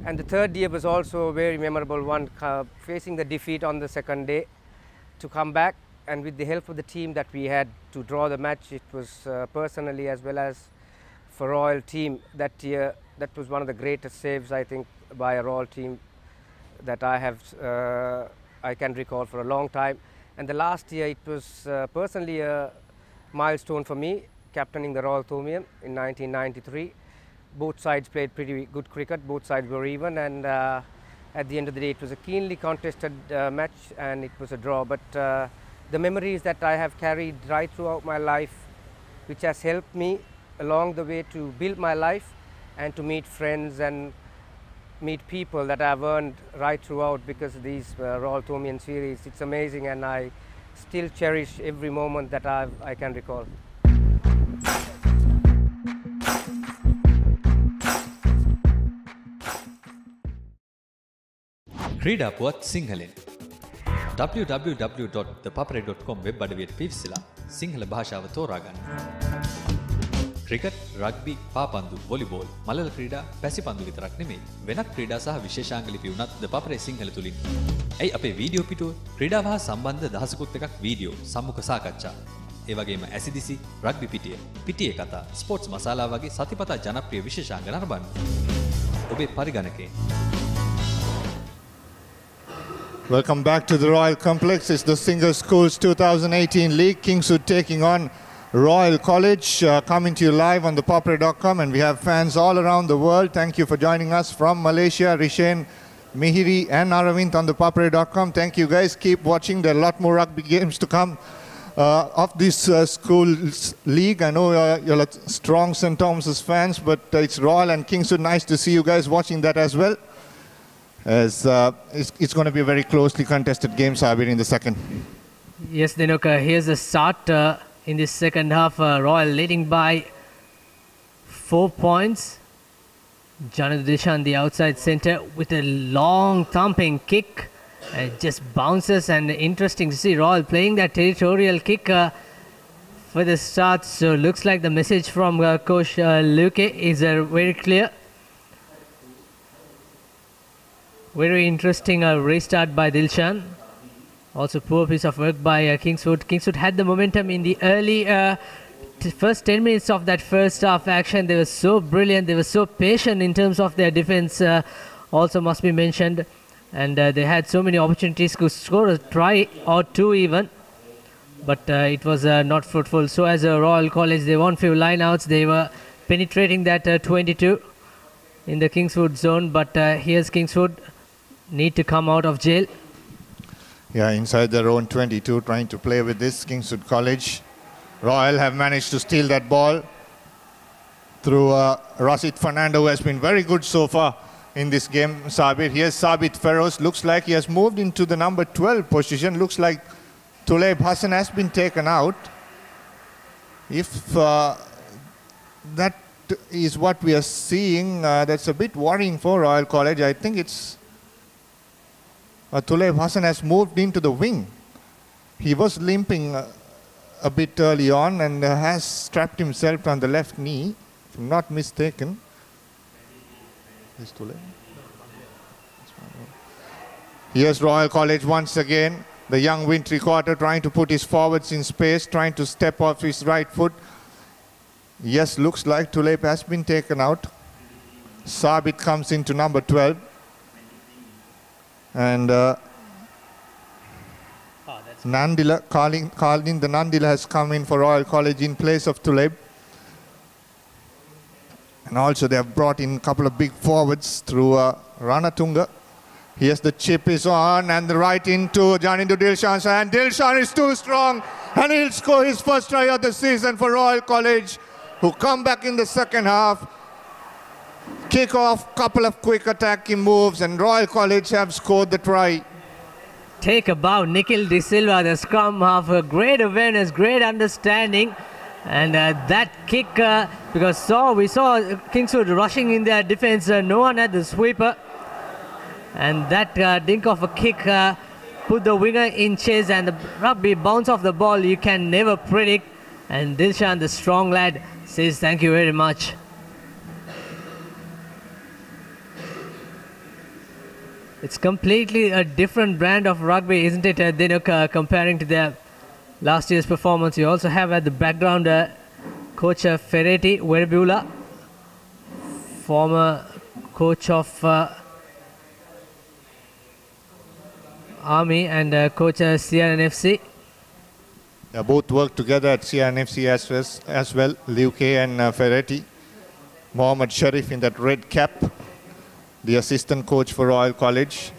And the third year was also a very memorable one, facing the defeat on the second day, to come back and with the help of the team that we had to draw the match. It was personally as well as for Royal team that year, that was one of the greatest saves, I think, by a Royal team that I can recall for a long time. And the last year, it was personally a milestone for me, captaining the Royal Thomian in 1993. Both sides played pretty good cricket, both sides were even, and at the end of the day, it was a keenly contested match, and it was a draw. But the memories that I have carried right throughout my life, which has helped me along the way to build my life and to meet friends and meet people that I've earned right throughout because of these Royal Thomian series. It's amazing, and I still cherish every moment that I can recall. ක්‍රීඩා පුවත් සිංහලෙන් www.thepapare.com web අඩවියට පිවිසලා Sinhala භාෂාව තෝරාගන්න. Cricket, rugby, පාපන්දු, volleyball, මලල ක්‍රීඩා, පැසිපන්දු විතරක් නෙමෙයි. වෙනත් ක්‍රීඩා සහ විශේෂාංග ලිපි උනත් ThePapare සිංහල තුලින්. ඇයි අපේ වීඩියෝ පිටුව ක්‍රීඩාව හා සම්බන්ධ දහසකුත් එකක් වීඩියෝ, සම්මුඛ සාකච්ඡා. ඒ වගේම ඇසිදිසි, රග්බි පිටියේ කතා, ස්පෝර්ට්ස් මසාලා වගේ සතිපතා ජනප්‍රිය විශේෂාංග නරඹන්න. ඔබේ පරිගණකයෙන්. Welcome back to the Royal Complex. It's the Singer Schools 2018 League. Kingswood taking on Royal College, coming to you live on ThePapare.com, and we have fans all around the world. Thank you for joining us from Malaysia, Rishen, Mihiri and Aravind on ThePapare.com. Thank you guys. Keep watching. There are a lot more rugby games to come of this schools league. I know you're strong St. Thomas's fans, but it's Royal and Kingswood. Nice to see you guys watching that as well. As it's going to be a very closely contested game, Sabir, in the second. Yes, Dinuk, here's the start in this second half. Royal leading by 4 points. Janadu Dishan, the outside centre, with a long thumping kick. It just bounces, and interesting to see Royal playing that territorial kick for the start. So looks like the message from Coach Luke is very clear. Very interesting restart by Dilshan. Also poor piece of work by Kingswood. Kingswood had the momentum in the early first 10 minutes of that first half action. They were so brilliant. They were so patient in terms of their defense, also must be mentioned. And they had so many opportunities to score a try or two even. But it was not fruitful. So as a Royal College, they won few lineouts. They were penetrating that 22 in the Kingswood zone. But here's Kingswood. Need to come out of jail. Yeah, inside their own 22, trying to play with this Kingswood College. Royal have managed to steal that ball through Rashid Fernando, who has been very good so far in this game, Sabir. Here's Sabit Feroz. Looks like he has moved into the number 12 position. Looks like Tuleb Hassan has been taken out. If that is what we are seeing, that's a bit worrying for Royal College. I think it's Tuleb Hassan has moved into the wing. He was limping a bit early on and has strapped himself on the left knee, if I'm not mistaken. Here's Royal College once again. The young Wintry Quarter trying to put his forwards in space, trying to step off his right foot. Yes, looks like Tuleb has been taken out. Sabit comes into number 12. And Nandila, Khalin the Nandila has come in for Royal College in place of Tuleb. And also they have brought in a couple of big forwards through Ranatunga. Here's the chip is on and the right into Janindu Dilshan. And Dilshan is too strong and he'll score his first try of the season for Royal College, who come back in the second half. Kick off, couple of quick attacking moves, and Royal College have scored the try. Take a bow, Nikhil De Silva, the scrum half, great awareness, great understanding. And that kick, because we saw Kingswood rushing in their defense, no one had the sweeper. And that dink of a kick put the winger in chase, and the rugby bounce off the ball you can never predict. And Dilshan, the strong lad, says thank you very much. It's completely a different brand of rugby, isn't it, Dinuk, comparing to their last year's performance. You also have at the background Coach Ferretti Werbula, former coach of Army and coach CRNFC. They both work together at CRNFC as well, Liu K and Ferretti. Mohammed Sharif in that red cap, the assistant coach for Royal College.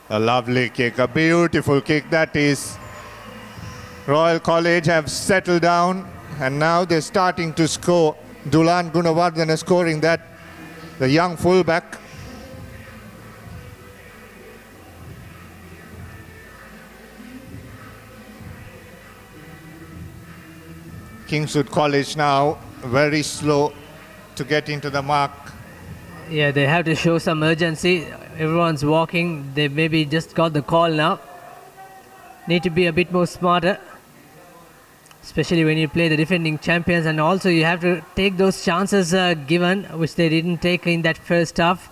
A lovely kick, a beautiful kick that is. Royal College have settled down and now they're starting to score. Dulan Gunawardhan is scoring that, the young fullback. Kingswood College now very slow to get into the mark. Yeah, they have to show some urgency. Everyone's walking. They maybe just got the call now. Need to be a bit more smarter, especially when you play the defending champions, and also you have to take those chances given, which they didn't take in that first half.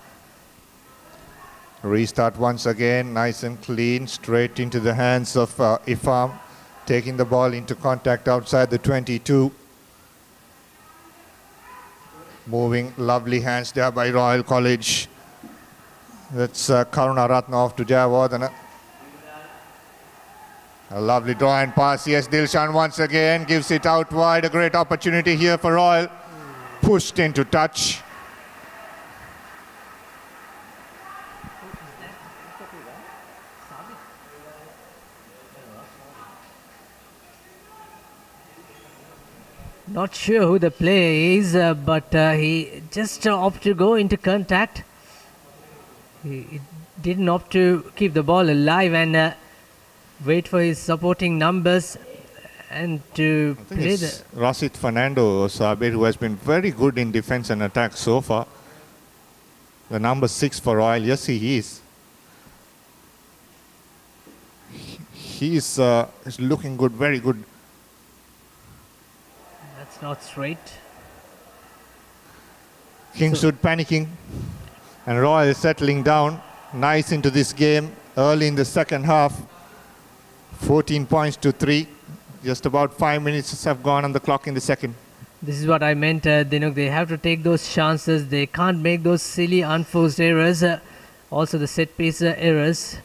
Restart once again, nice and clean, straight into the hands of Ifam, taking the ball into contact outside the 22. Moving, lovely hands there by Royal College. That's Karuna Ratna off to Jayawardena. A lovely draw and pass. Yes, Dilshan once again gives it out wide. A great opportunity here for Royal. Pushed into touch. Not sure who the player is, but he just opted to go into contact. He didn't opt to keep the ball alive and wait for his supporting numbers and to play the... Rasit Fernando Sabir, who has been very good in defense and attack so far. The number 6 for Royal. Yes, he is. He's looking good, very good. That's not straight. Kingswood panicking. And Royal is settling down. Nice into this game early in the second half. 14 points to 3. Just about 5 minutes have gone on the clock in the second. This is what I meant. They have to take those chances. They can't make those silly, unforced errors. Also the set-piece errors,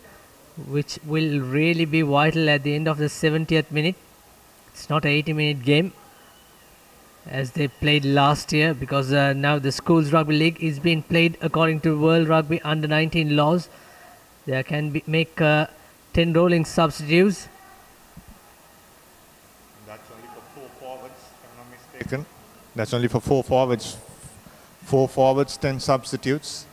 which will really be vital at the end of the 70th minute. It's not an 80-minute game as they played last year, because now the Schools Rugby League is being played according to World Rugby Under-19 laws. There can make 10 rolling substitutes. That's only for 4 forwards, if I'm not mistaken. That's only for 4 forwards. 4 forwards, 10 substitutes.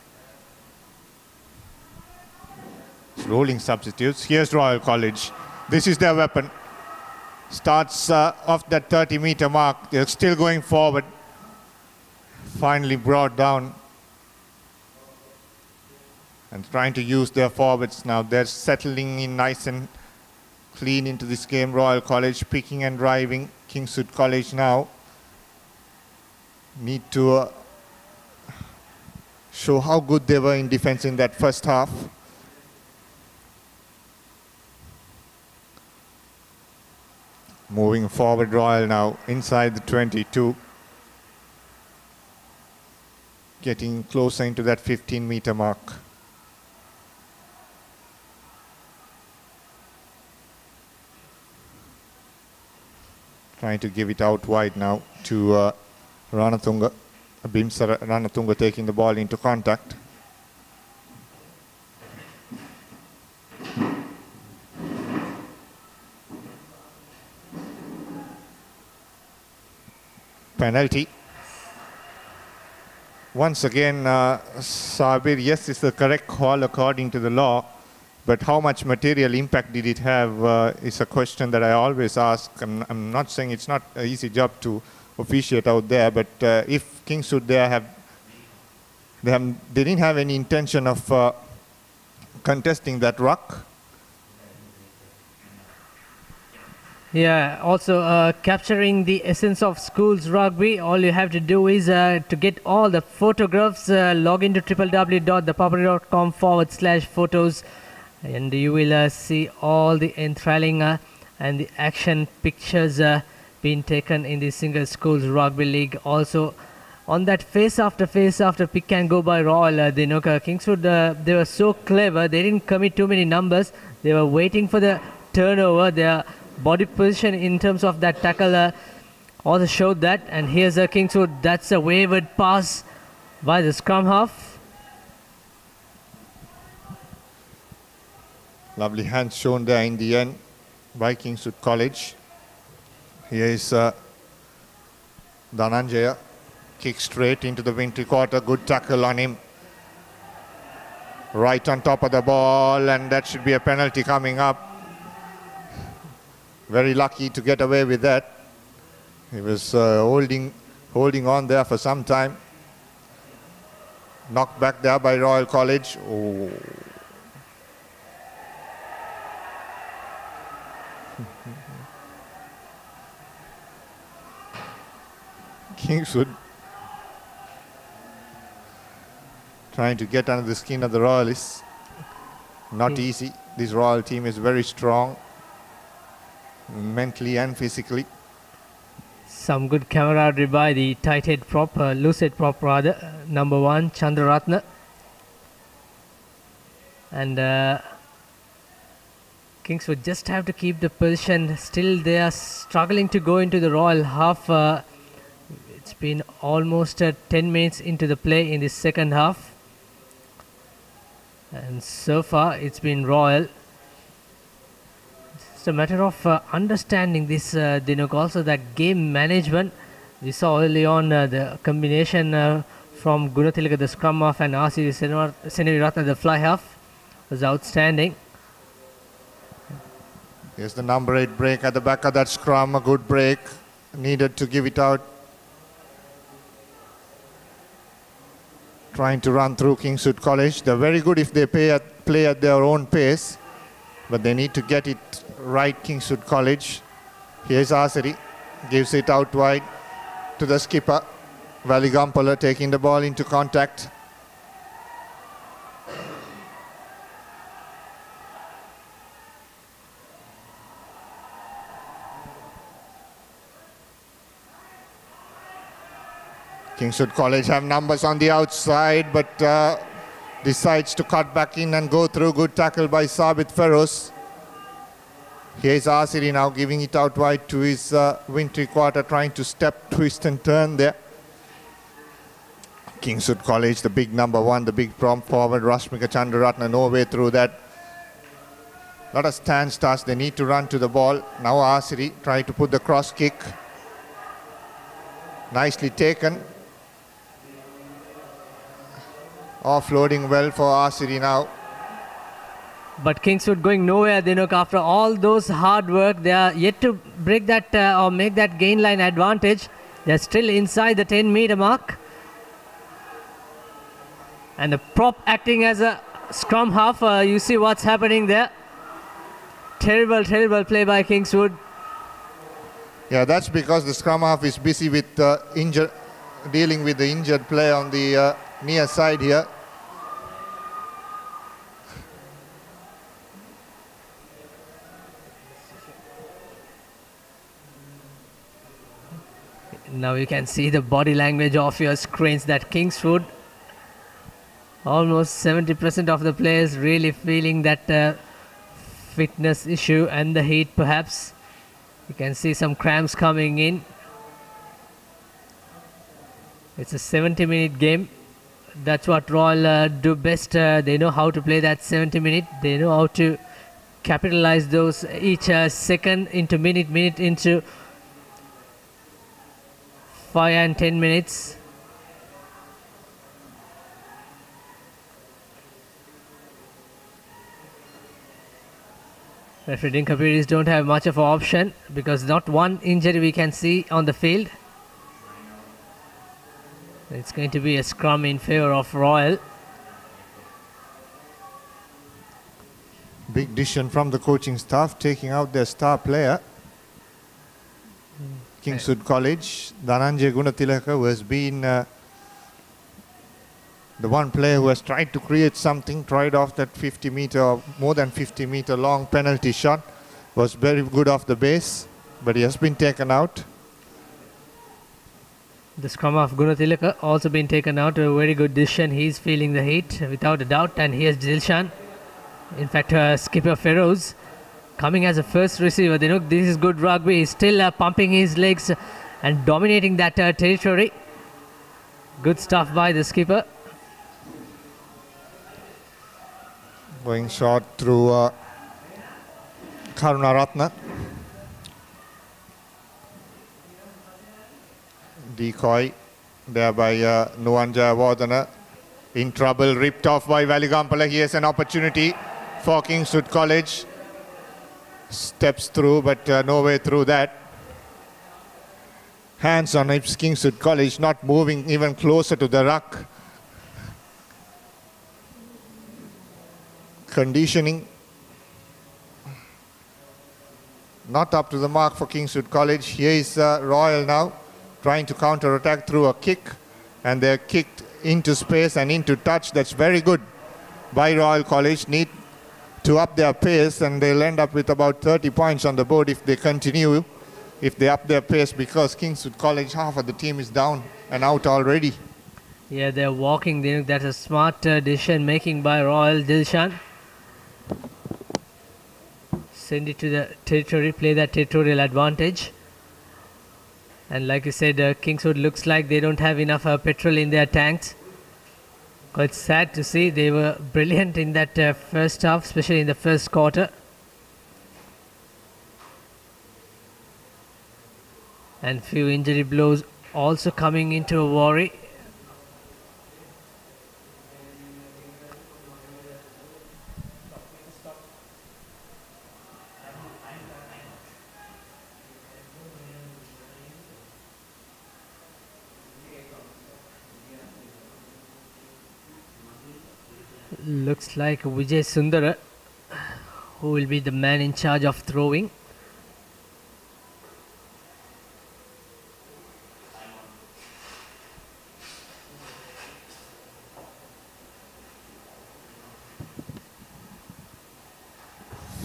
It's rolling substitutes. Here's Royal College. This is their weapon. Starts off that 30-meter mark. They're still going forward. Finally brought down. And trying to use their forwards now. They're settling in nice and clean into this game. Royal College picking and driving. Kingswood College now need to show how good they were in defense in that first half. Moving forward, Royal now inside the 22. Getting closer into that 15-meter mark. Trying to give it out wide now to Ranatunga. Bimsara Ranatunga taking the ball into contact. Penalty. Once again, Sabir, yes, it's the correct call according to the law, but how much material impact did it have is a question that I always ask. I'm not saying it's not an easy job to officiate out there, but if Kingswood they didn't have any intention of contesting that ruck. Yeah, also capturing the essence of Schools Rugby. All you have to do is to get all the photographs, log into www.thepapare.com/photos, and you will see all the enthralling and the action pictures being taken in the single Schools Rugby League. Also, on that face after pick and go by Royal, Kingswood, they were so clever. They didn't commit too many numbers. They were waiting for the turnover. Their body position in terms of that tackle also showed that. And here's a Kingswood. That's a wayward pass by the scrum half. Lovely hands shown there in the end by Kingswood College. Here is Dhananjaya. Kick straight into the wintry quarter. Good tackle on him. Right on top of the ball, and that should be a penalty coming up. Very lucky to get away with that. He was holding on there for some time. Knocked back there by Royal College. Oh. Kingswood trying to get under the skin of the Royalists. Not easy. This Royal team is very strong, mentally and physically. Some good camaraderie by the tight head prop, loose head prop rather, number 1, Chandraratna. And Kingswood just have to keep the position. Still they are struggling to go into the Royal half. It's been almost 10 minutes into the play in the second half. And so far it's been Royal. It's a matter of understanding this, Dinuk, also that game management. We saw early on the combination from Gunathilaka, the scrum half, and R.C. Seneviratne, the fly half, was outstanding. Here's the number 8 break at the back of that scrum, a good break, needed to give it out. Trying to run through Kingswood College. They're very good if they play at their own pace, but they need to get it right, Kingswood College. Here's Asari, gives it out wide to the skipper. Valigampala taking the ball into contact. Kingswood College have numbers on the outside, but decides to cut back in and go through. Good tackle by Sabit Feroz. Here's Asiri now giving it out wide to his wintry quarter, trying to step, twist and turn there. Kingswood College, the big number 1, the big prompt forward, Rashmika Chandraratne, no way through that. Lot of stand starts, they need to run to the ball. Now Asiri trying to put the cross kick. Nicely taken. Offloading well for Asiri now. But Kingswood going nowhere, Dinuk. After all those hard work, they are yet to break that or make that gain line advantage. They're still inside the 10-meter mark. And the prop acting as a scrum half. You see what's happening there. Terrible, terrible play by Kingswood. Yeah, that's because the scrum half is busy with dealing with the injured player on the near side here. Now you can see the body language of your screens that Kingswood, almost 70% of the players really feeling that fitness issue and the heat perhaps. You can see some cramps coming in. It's a 70-minute game. That's what Royal do best. They know how to play that 70-minute. They know how to capitalize those each second into minute into 5 and 10 minutes. Referee Dinkapiris don't have much of an option because not one injury we can see on the field. It's going to be a scrum in favor of Royal. Big decision from the coaching staff, taking out their star player. Kingswood College, Dhananjay Gunathilaka, who has been the one player who has tried to create something, tried off that 50-meter or more than 50-meter long penalty shot. Was very good off the base, but he has been taken out. The scrum of Gunathilaka also been taken out. A very good decision. He's feeling the heat without a doubt. And here's Dilshan. In fact, skipper Feroz coming as a first receiver. They know this is good rugby. He's still pumping his legs and dominating that territory. Good stuff by the skipper. Going short through Karunaratne. Decoy there by Nuanja Vardhana. In trouble, ripped off by Valigampala. Here's an opportunity for Kingswood College. Steps through, but no way through that. Hands on hips, Kingswood College not moving even closer to the ruck. Conditioning not up to the mark for Kingswood College. Here is Royal now trying to counter-attack through a kick, and they're kicked into space and into touch. That's very good by Royal College. Need to up their pace, and they'll end up with about 30 points on the board if they continue, if they up their pace, because Kingswood College, half of the team is down and out already. Yeah, they're walking. That's a smart decision making by Royal. Dilshan send it to the territory, play that territorial advantage. And like you said, Kingswood looks like they don't have enough petrol in their tanks. Quite sad to see. They were brilliant in that first half, especially in the first quarter. And few injury blows also coming into a worry. Looks like Vijay Sundara, who will be the man in charge of throwing.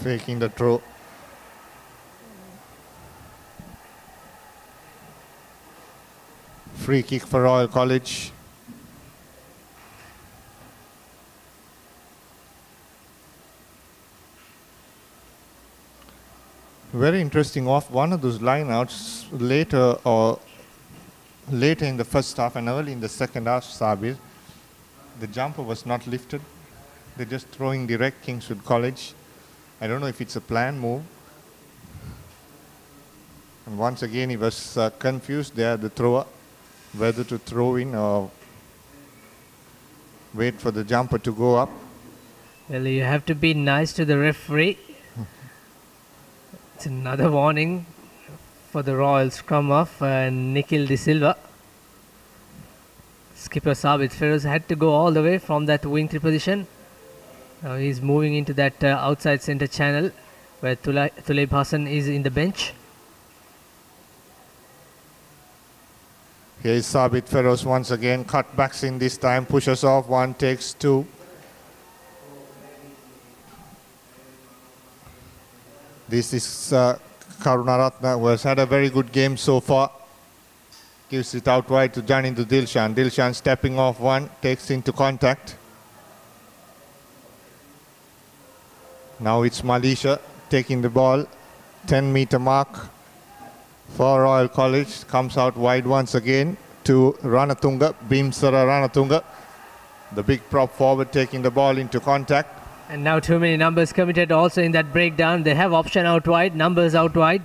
Faking the throw. Free kick for Royal College. Very interesting off one of those lineouts later in the first half and early in the second half, Sabir. The jumper was not lifted. They're just throwing direct Kingswood College. I don't know if it's a planned move. And once again, he was confused there, the thrower, whether to throw in or wait for the jumper to go up. Well, you have to be nice to the referee. It's another warning for the Royal scrum off Nikhil De Silva. Skipper Sabit Feroz had to go all the way from that wing tree position. Now he's moving into that outside center channel where Tuleb Hassan is in the bench. Here is Sabit Feroz once again, cutbacks in this time, pushes off, one takes two. This is Karunaratna, who has had a very good game so far. Gives it out wide to Janindu Dilshan. Dilshan stepping off one, takes into contact. Now it's Malisha taking the ball, 10-meter mark for Royal College. Comes out wide once again to Ranatunga, Bhimsara Ranatunga. The big prop forward taking the ball into contact. And now too many numbers committed also in that breakdown. They have option out wide, numbers out wide.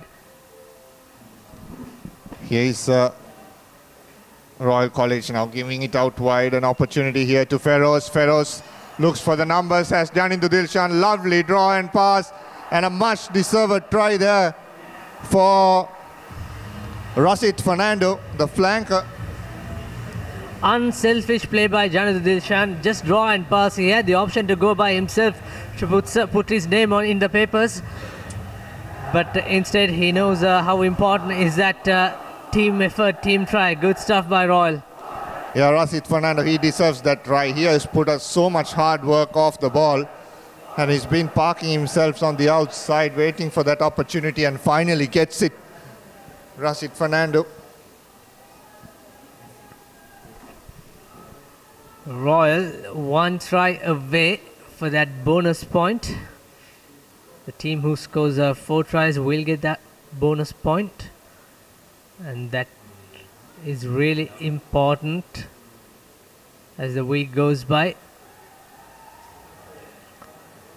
Here is Royal College now giving it out wide. An opportunity here to Feroz. Feroz looks for the numbers, has done into Dilshan. Lovely draw and pass. And a much deserved try there for Rasit Fernando, the flanker. Unselfish play by Janindu Dilshan. Just draw and pass. He had the option to go by himself to put his name on in the papers. But instead he knows how important is that team effort, team try. Good stuff by Royal. Yeah, Rasit Fernando, he deserves that try. He has put us so much hard work off the ball. And he's been parking himself on the outside, waiting for that opportunity, and finally gets it. Rasit Fernando. Royal one try away for that bonus point. The team who scores 4 tries will get that bonus point, and that is really important as the week goes by.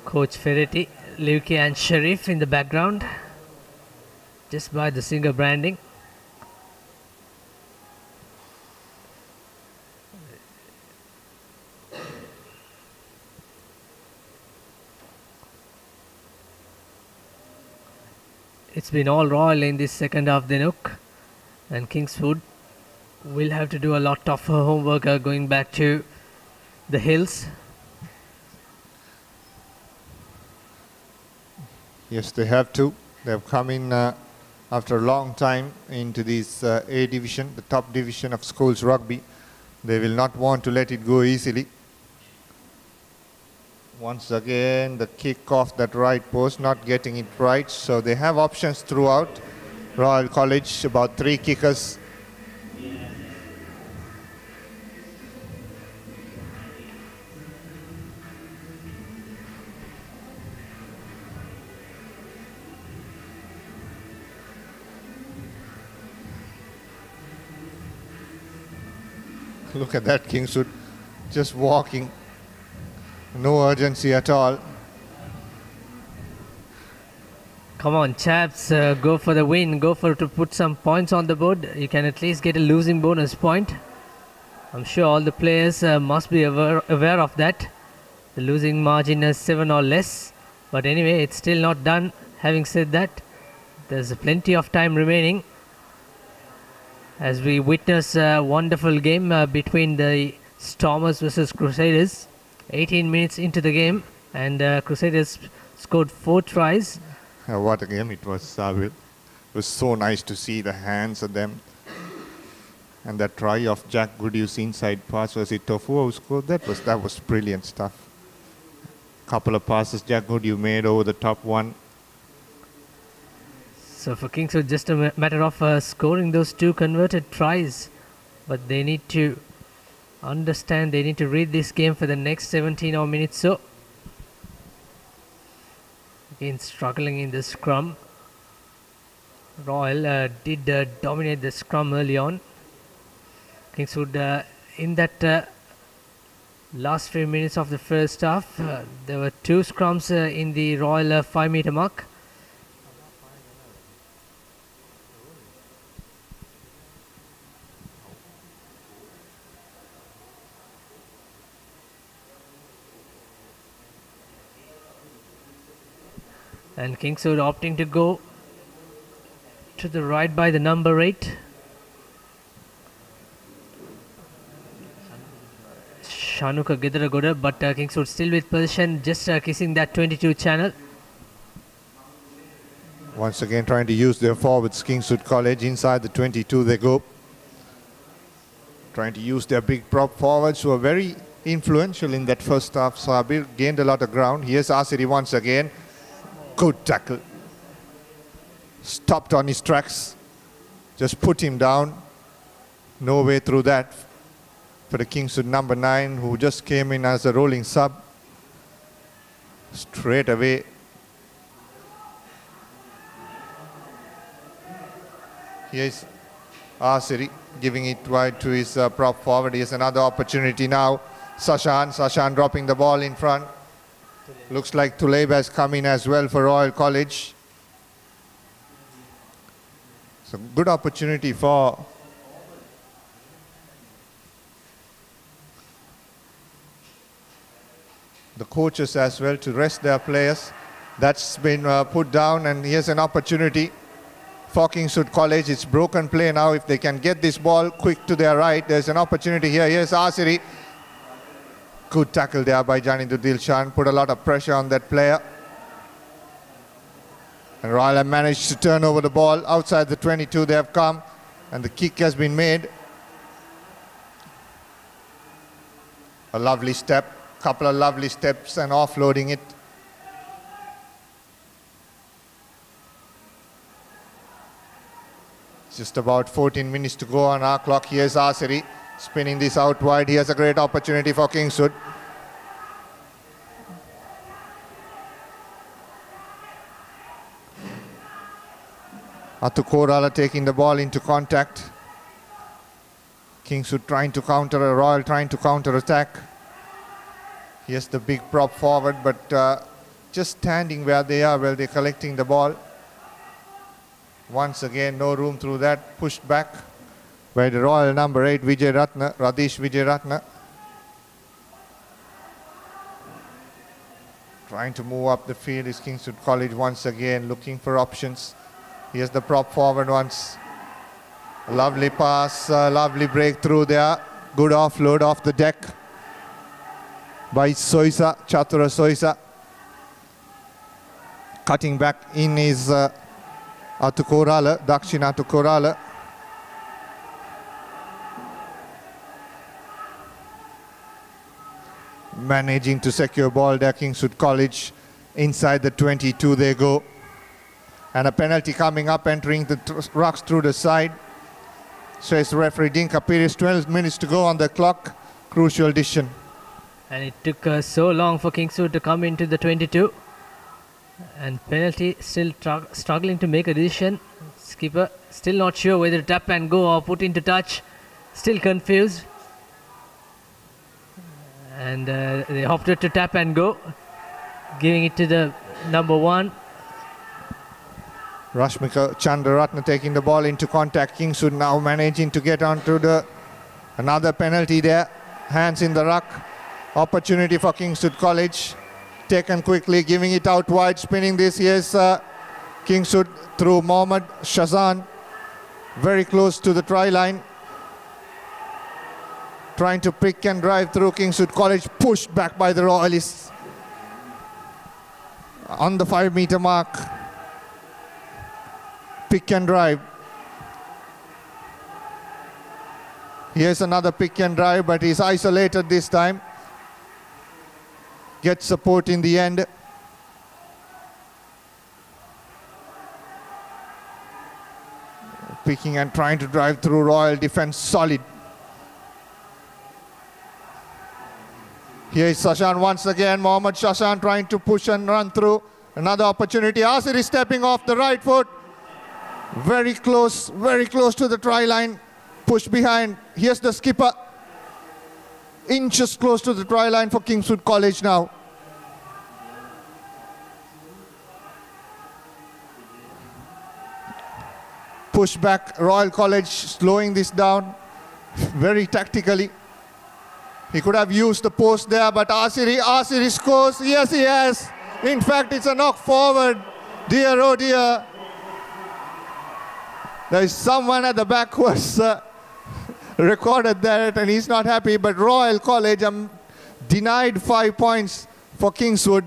Coach Ferretti, Luki and Sharif in the background, just by the singer branding. It's been all Royal in this second half, Dhinuk, and Kingswood will have to do a lot of homework going back to the hills. Yes, they have to. They have come in after a long time into this A division, the top division of schools rugby. They will not want to let it go easily. Once again, the kick off that right post, not getting it right. So they have options throughout. Royal College, about 3 kickers. Look at that, Kingswood. Just walking. No urgency at all. Come on, chaps, go for the win. Go for to put some points on the board. You can at least get a losing bonus point. I'm sure all the players must be aware of that. The losing margin is 7 or less. But anyway, it's still not done. Having said that, there's plenty of time remaining as we witness a wonderful game between the Stormers versus Crusaders. 18 minutes into the game, and Crusaders scored 4 tries. What a game it was, Sabil. It was so nice to see the hands of them. And that try of Jack Goody's inside pass, was it Tofu who scored? That was brilliant stuff. Couple of passes Jack Goody made over the top one. So for Kingswood, just a matter of scoring those 2 converted tries. But they need to understand, they need to read this game for the next 17 or minutes. So again, struggling in the scrum. Royal did dominate the scrum early on. Kingswood in that last few minutes of the first half, there were 2 scrums in the Royal 5 meter mark. And Kingswood opting to go to the right by the number 8. Shanuka Gedaragoda, but Kingswood still with position, just kissing that 22 channel. Once again trying to use their forwards, Kingswood College. Inside the 22 they go. Trying to use their big prop forwards who were very influential in that first half. Sabir gained a lot of ground. Here's Asiri once again. Good tackle. Stopped on his tracks. Just put him down. No way through that for the Kingswood number 9, who just came in as a rolling sub. Straight away. Here's Asiri giving it wide to his prop forward. Here's another opportunity now. Sashan dropping the ball in front. Looks like Tuleb has come in as well for Royal College. So good opportunity for the coaches as well to rest their players. That's been put down, and here's an opportunity for Kingswood College. It's broken play now. If they can get this ball quick to their right, there's an opportunity here. Here's Asiri. Good tackle there by Janindra Dilshan. Put a lot of pressure on that player. And Royal have managed to turn over the ball. Outside the 22 they have come, and the kick has been made. A lovely step. Couple of lovely steps and offloading it. Just about 14 minutes to go on our clock. Here's Asiri spinning this out wide. He has a great opportunity for Kingswood. Atukorala taking the ball into contact. Kingswood trying to counter, a Royal trying to counter attack. Here's the big prop forward, but just standing where they are while they're collecting the ball. Once again, no room through that, pushed back by the Royal number 8, Radish Vijay. Trying to move up the field is Kingswood College once again, looking for options. Here's the prop forward once. A lovely pass, lovely breakthrough there. Good offload off the deck by Soisa, Chatura Soisa. Cutting back in is Atukorala, Dakshin Atukorala. Managing to secure ball there, Kingswood College. Inside the 22 they go. And a penalty coming up, entering the rocks through the side. Says referee Dinka Pires. 12 minutes to go on the clock. Crucial decision. And it took so long for Kingswood to come into the 22. And penalty, still struggling to make a decision. Skipper still not sure whether to tap and go or put into touch. Still confused. And they opted to tap and go, giving it to the number 1. Rashmika Chandraratna taking the ball into contact. Kingswood now managing to get onto another penalty there. Hands in the ruck. Opportunity for Kingswood College. Taken quickly, giving it out wide, spinning this. Here's Kingswood through Mohammad Shazan. Very close to the try line. Trying to pick and drive through Kingswood College. Pushed back by the Royalists. On the 5-meter mark. Pick and drive. Here's another pick and drive, but he's isolated this time. Gets support in the end. Picking and trying to drive through Royal defense, solid. Here is Sashan once again. Mohammad Shashan trying to push and run through. Another opportunity. Asir is stepping off the right foot. Very close to the try line. Push behind. Here's the skipper. Inches close to the try line for Kingswood College now. Push back, Royal College slowing this down very tactically. He could have used the post there, but Asiri scores. Yes, he has. In fact, it's a knock forward. Dear, oh dear. There is someone at the back who has recorded that, and he's not happy, but Royal College denied 5 points for Kingswood.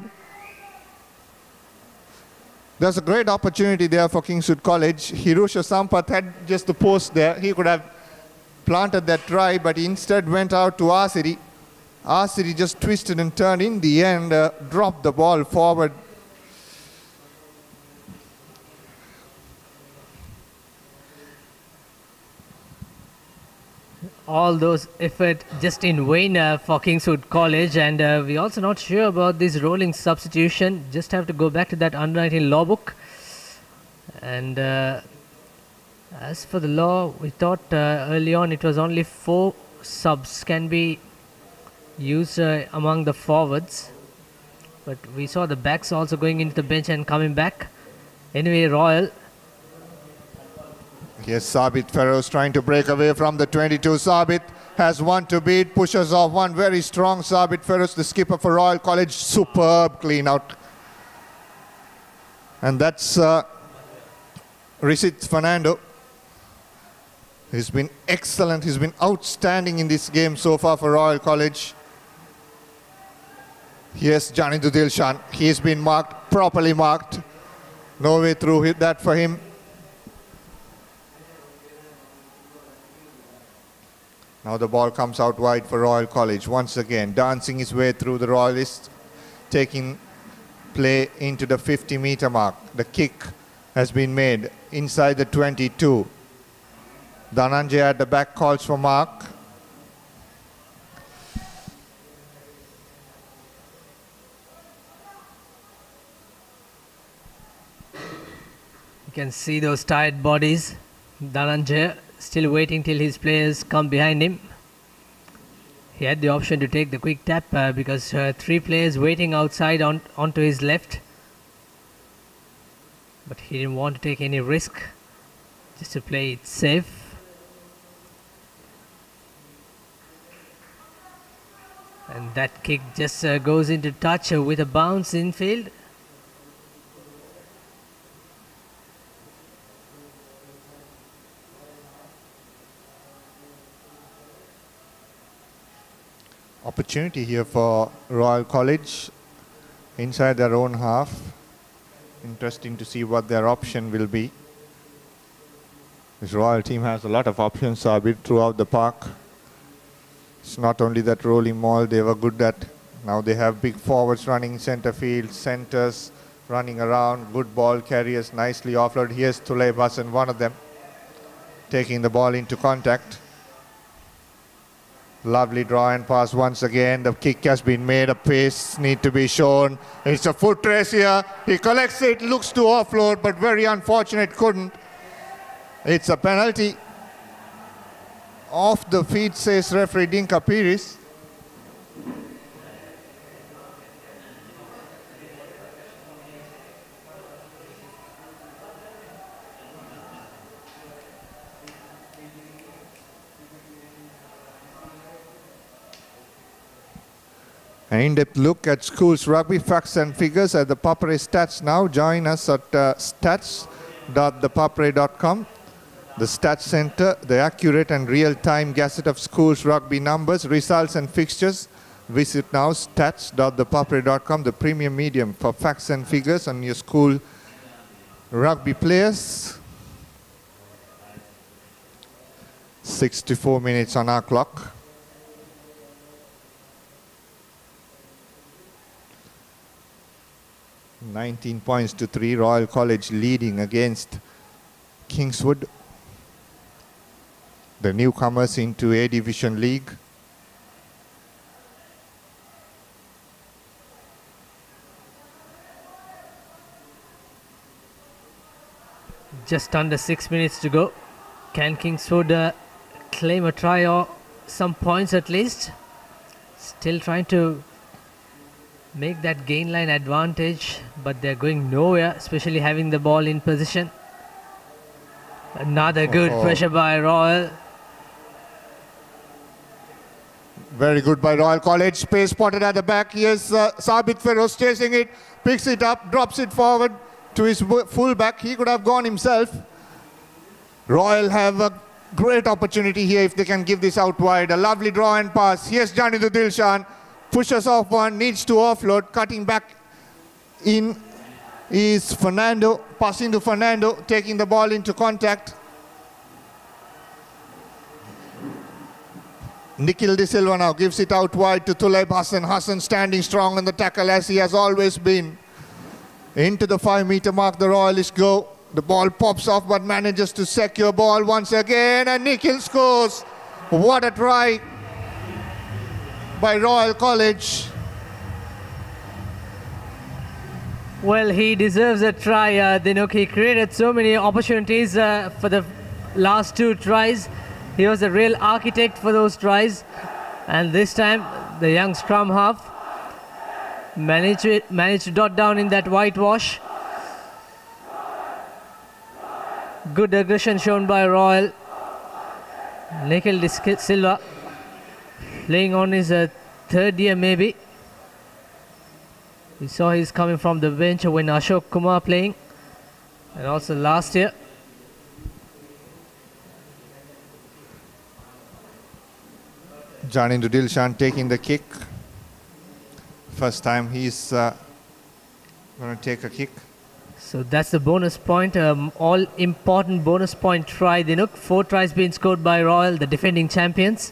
There's a great opportunity there for Kingswood College. Hirusha Sampath had just the post there. He could have planted that try, but he instead went out to Asiri. Asiri just twisted and turned in the end, dropped the ball forward. All those effort just in vain for Kingswood College, and we're also not sure about this rolling substitution. Just have to go back to that under-19 law book. And as for the law, we thought early on it was only 4 subs can be used among the forwards, but we saw the backs also going into the bench and coming back. Anyway, Royal. Yes, Sabit Feroz trying to break away from the 22. Sabit has one to beat, pushes off one. Very strong Sabit Feroz, the skipper for Royal College. Superb clean out. And that's Rishit Fernando. He's been excellent. He's been outstanding in this game so far for Royal College. Yes, Janidu Dilshan. He's been marked, properly marked. No way through that for him. Now the ball comes out wide for Royal College. Once again, dancing his way through the Royalists, taking play into the 50-meter mark. The kick has been made inside the 22. Dhananjay at the back calls for mark. You can see those tired bodies. Dhananjay still waiting till his players come behind him. He had the option to take the quick tap because 3 players waiting outside onto his left. But he didn't want to take any risk, just to play it safe. And that kick just goes into touch with a bounce infield. Opportunity here for Royal College inside their own half. Interesting to see what their option will be. This Royal team has a lot of options throughout the park. It's not only that rolling maul they were good at. Now they have big forwards running centre field, centres running around, good ball carriers, nicely offloaded. Here's Tulay Hassan, one of them, taking the ball into contact. Lovely draw and pass once again. The kick has been made. A pace need to be shown. It's a foot race here. He collects it, looks to offload, but very unfortunate, couldn't. It's a penalty. Off the feet, says referee Dinka Piris. An in-depth look at schools rugby facts and figures at the ThePapare Stats now. Join us at stats.thepapare.com. The Stats Center, the accurate and real-time gazette of schools rugby numbers, results and fixtures. Visit now stats.thepapare.com, the premium medium for facts and figures on your school rugby players. 64 minutes on our clock. (19 points to 3), Royal College leading against Kingswood, the newcomers into A Division League. Just under 6 minutes to go. Can Kingswood claim a try or some points at least? Still trying to make that gain line advantage, but they're going nowhere, especially having the ball in position. Another good pressure by Royal. Very good by Royal College. Space spotted at the back. Here's Sabit Feroz chasing it, picks it up, drops it forward to his fullback. He could have gone himself. Royal have a great opportunity here if they can give this out wide. A lovely draw and pass. Here's Johnny the Dilshan. Pushes off one, needs to offload, cutting back in is Fernando, passing to Fernando, taking the ball into contact. Nikhil De Silva now gives it out wide to Tuleb Hassan. Hassan standing strong on the tackle as he has always been. Into the 5-meter mark, the Royalists go. The ball pops off but manages to secure ball once again, and Nikhil scores. What a try by Royal College. Well, he deserves a try. Dinuk, he created so many opportunities for the last 2 tries. He was a real architect for those tries. And this time, the young scrum half managed to dot down in that whitewash. Good aggression shown by Royal. Nikhil De Silva playing on his 3rd year maybe. We saw he's coming from the bench when Ashok Kumar playing, and also last year. Johnny Dilshan taking the kick. First time he's going to take a kick. So that's the bonus point, all important bonus point try. Dinuk, 4 tries being scored by Royal, the defending champions.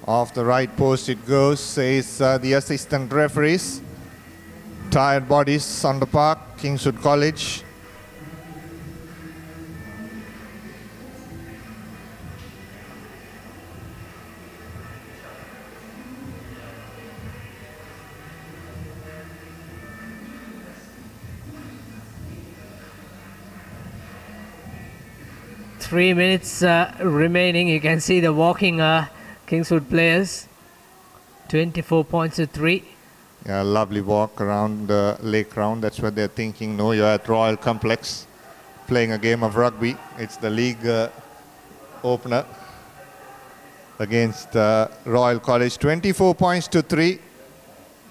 Off the right post it goes, says the assistant referees. Tired bodies on the park, Kingswood College. Three minutes remaining. You can see the walking Kingswood players. 24 points to 3. Yeah, lovely walk around the lake round. That's what they're thinking. No, you're at Royal Complex playing a game of rugby. It's the league opener against Royal College. 24 points to 3.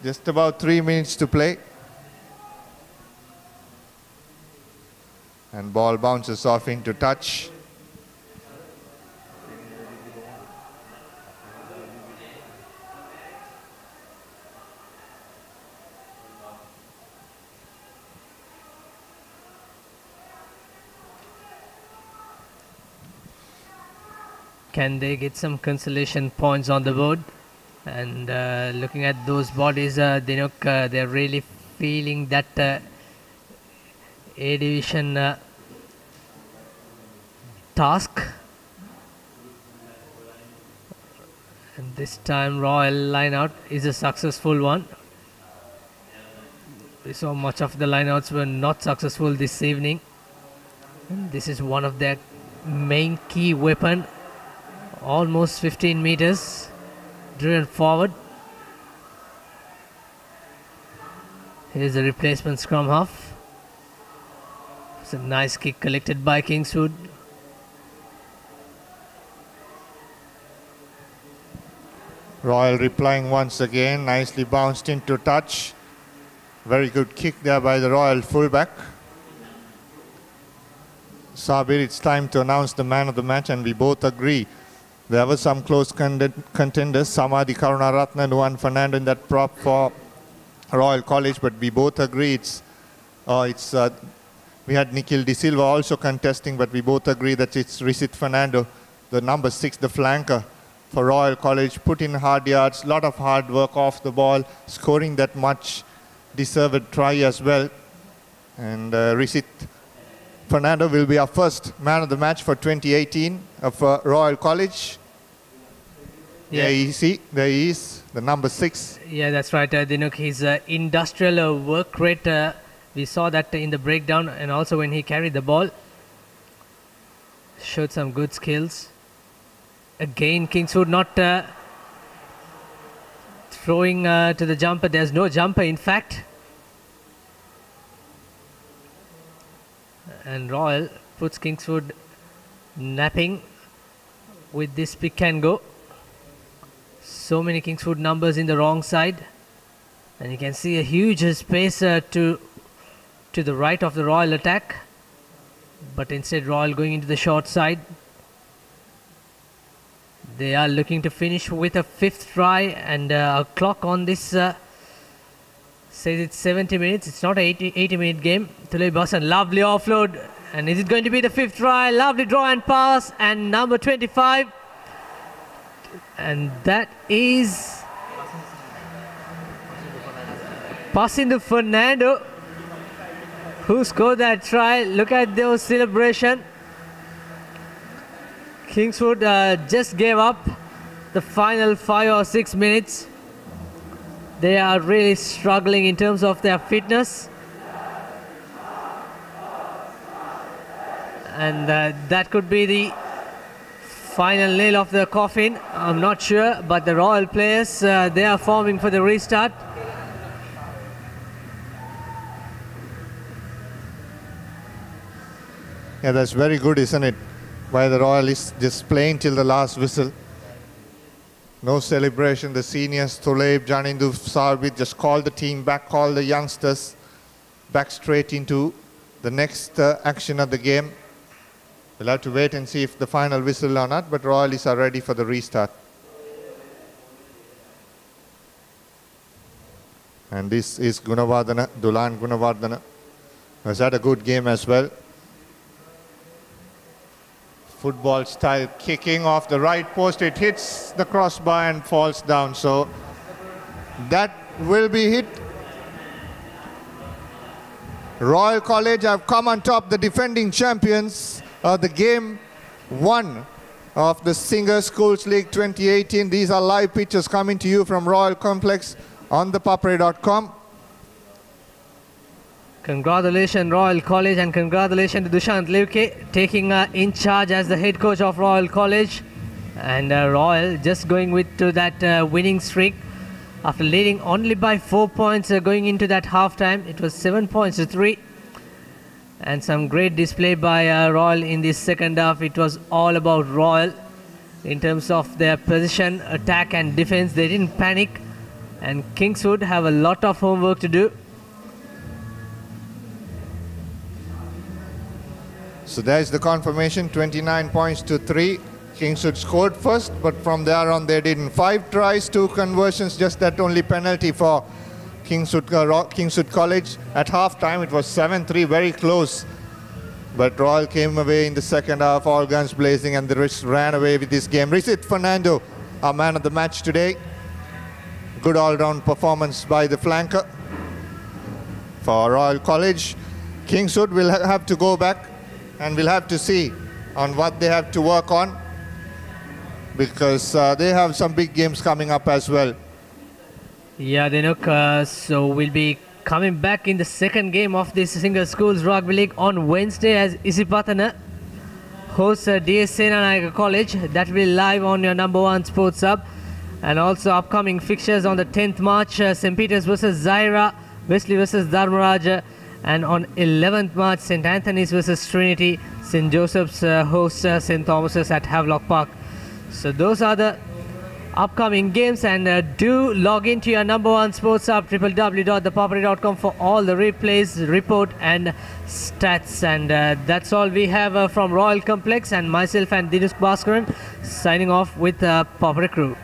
Just about 3 minutes to play. And ball bounces off into touch. Can they get some consolation points on the board? And looking at those bodies, they're really feeling that A Division task. And this time Royal line-out is a successful one. We saw much of the line-outs were not successful this evening. And this is one of their main key weapon. Almost 15 meters driven forward. Here's the replacement scrum half. It's a nice kick collected by Kingswood. Royal replying once again, nicely bounced into touch. Very good kick there by the Royal fullback. Sabir, it's time to announce the man of the match, and we both agree. There were some close contenders, Samadhi Karunaratne, Nuwan Fernando in that prop for Royal College, but we both agree we had Nikhil De Silva also contesting, but we both agree that it's Risit Fernando, the number 6, the flanker for Royal College, put in hard yards, lot of hard work off the ball, scoring that much deserved try as well. And Risit Fernando will be our first man of the match for 2018 of Royal College. Yeah. There he is, the number 6. Yeah, that's right, Dinuk. His industrial work rate, we saw that in the breakdown, and also when he carried the ball. Showed some good skills. Again, Kingswood not throwing to the jumper. There's no jumper, in fact. And Royal puts Kingswood napping with this pick and go. So many Kingswood numbers in the wrong side. And you can see a huge space to the right of the Royal attack. But instead Royal going into the short side. They are looking to finish with a 5th try, and a clock on this says it's 70 minutes. It's not an 80-minute game. Tulay Basan, lovely offload. And is it going to be the 5th try? Lovely draw and pass. And number 25. And that is Pasindu Fernando, who scored that try. Look at those celebration. Kingswood just gave up the final 5 or 6 minutes. They are really struggling in terms of their fitness. And that could be the final nail of the coffin. I'm not sure, but the Royal players, they are forming for the restart. Yeah, that's very good, isn't it? By the Royalists, just playing till the last whistle. No celebration. The seniors, Tuleb, Janindu, Sarbit, just call the team back, call the youngsters back straight into the next action of the game. We'll have to wait and see if the final whistle or not, but Royalists are ready for the restart. And this is Gunavardhana, Dulan Gunavardhana. Has had a good game as well. Football style kicking off the right post. It hits the crossbar and falls down. So that will be hit. Royal College have come on top, the defending champions of the game 1 of the Singer Schools League 2018. These are live pictures coming to you from Royal Complex on ThePapare.com. Congratulations Royal College, and congratulations to Dushant Levke taking in charge as the head coach of Royal College. And Royal just going with to that winning streak after leading only by 4 points going into that half-time. It was 7 points to 3. And some great display by Royal in this second half. It was all about Royal in terms of their position, attack and defense. They didn't panic. And Kingswood have a lot of homework to do. So there's the confirmation, 29 points to 3. Kingswood scored first, but from there on they didn't. 5 tries, 2 conversions, just that only penalty for Kingswood College. At half-time it was 7-3, very close. But Royal came away in the second half, all guns blazing, and the rest ran away with this game. Risit Fernando, our man of the match today. Good all-round performance by the flanker for Royal College. Kingswood will have to go back, and we'll have to see on what they have to work on, because they have some big games coming up as well. Yeah, Dinuk, so we'll be coming back in the second game of this Singer Schools Rugby League on Wednesday as Isipatana hosts DS Senanayaka College. That will be live on your #1 Sports Hub. And also upcoming fixtures on the 10th March, St. Peter's versus Zaira, Wesley versus Dharmaraj, And on 11th March, St. Anthony's versus Trinity, St. Joseph's hosts St. Thomas's at Havelock Park. So those are the upcoming games, and do log into your number one sports hub, www.thepapare.com, for all the replays, report and stats. And that's all we have from Royal Complex, and myself and Dinesh Bhaskaran signing off with the Papare crew.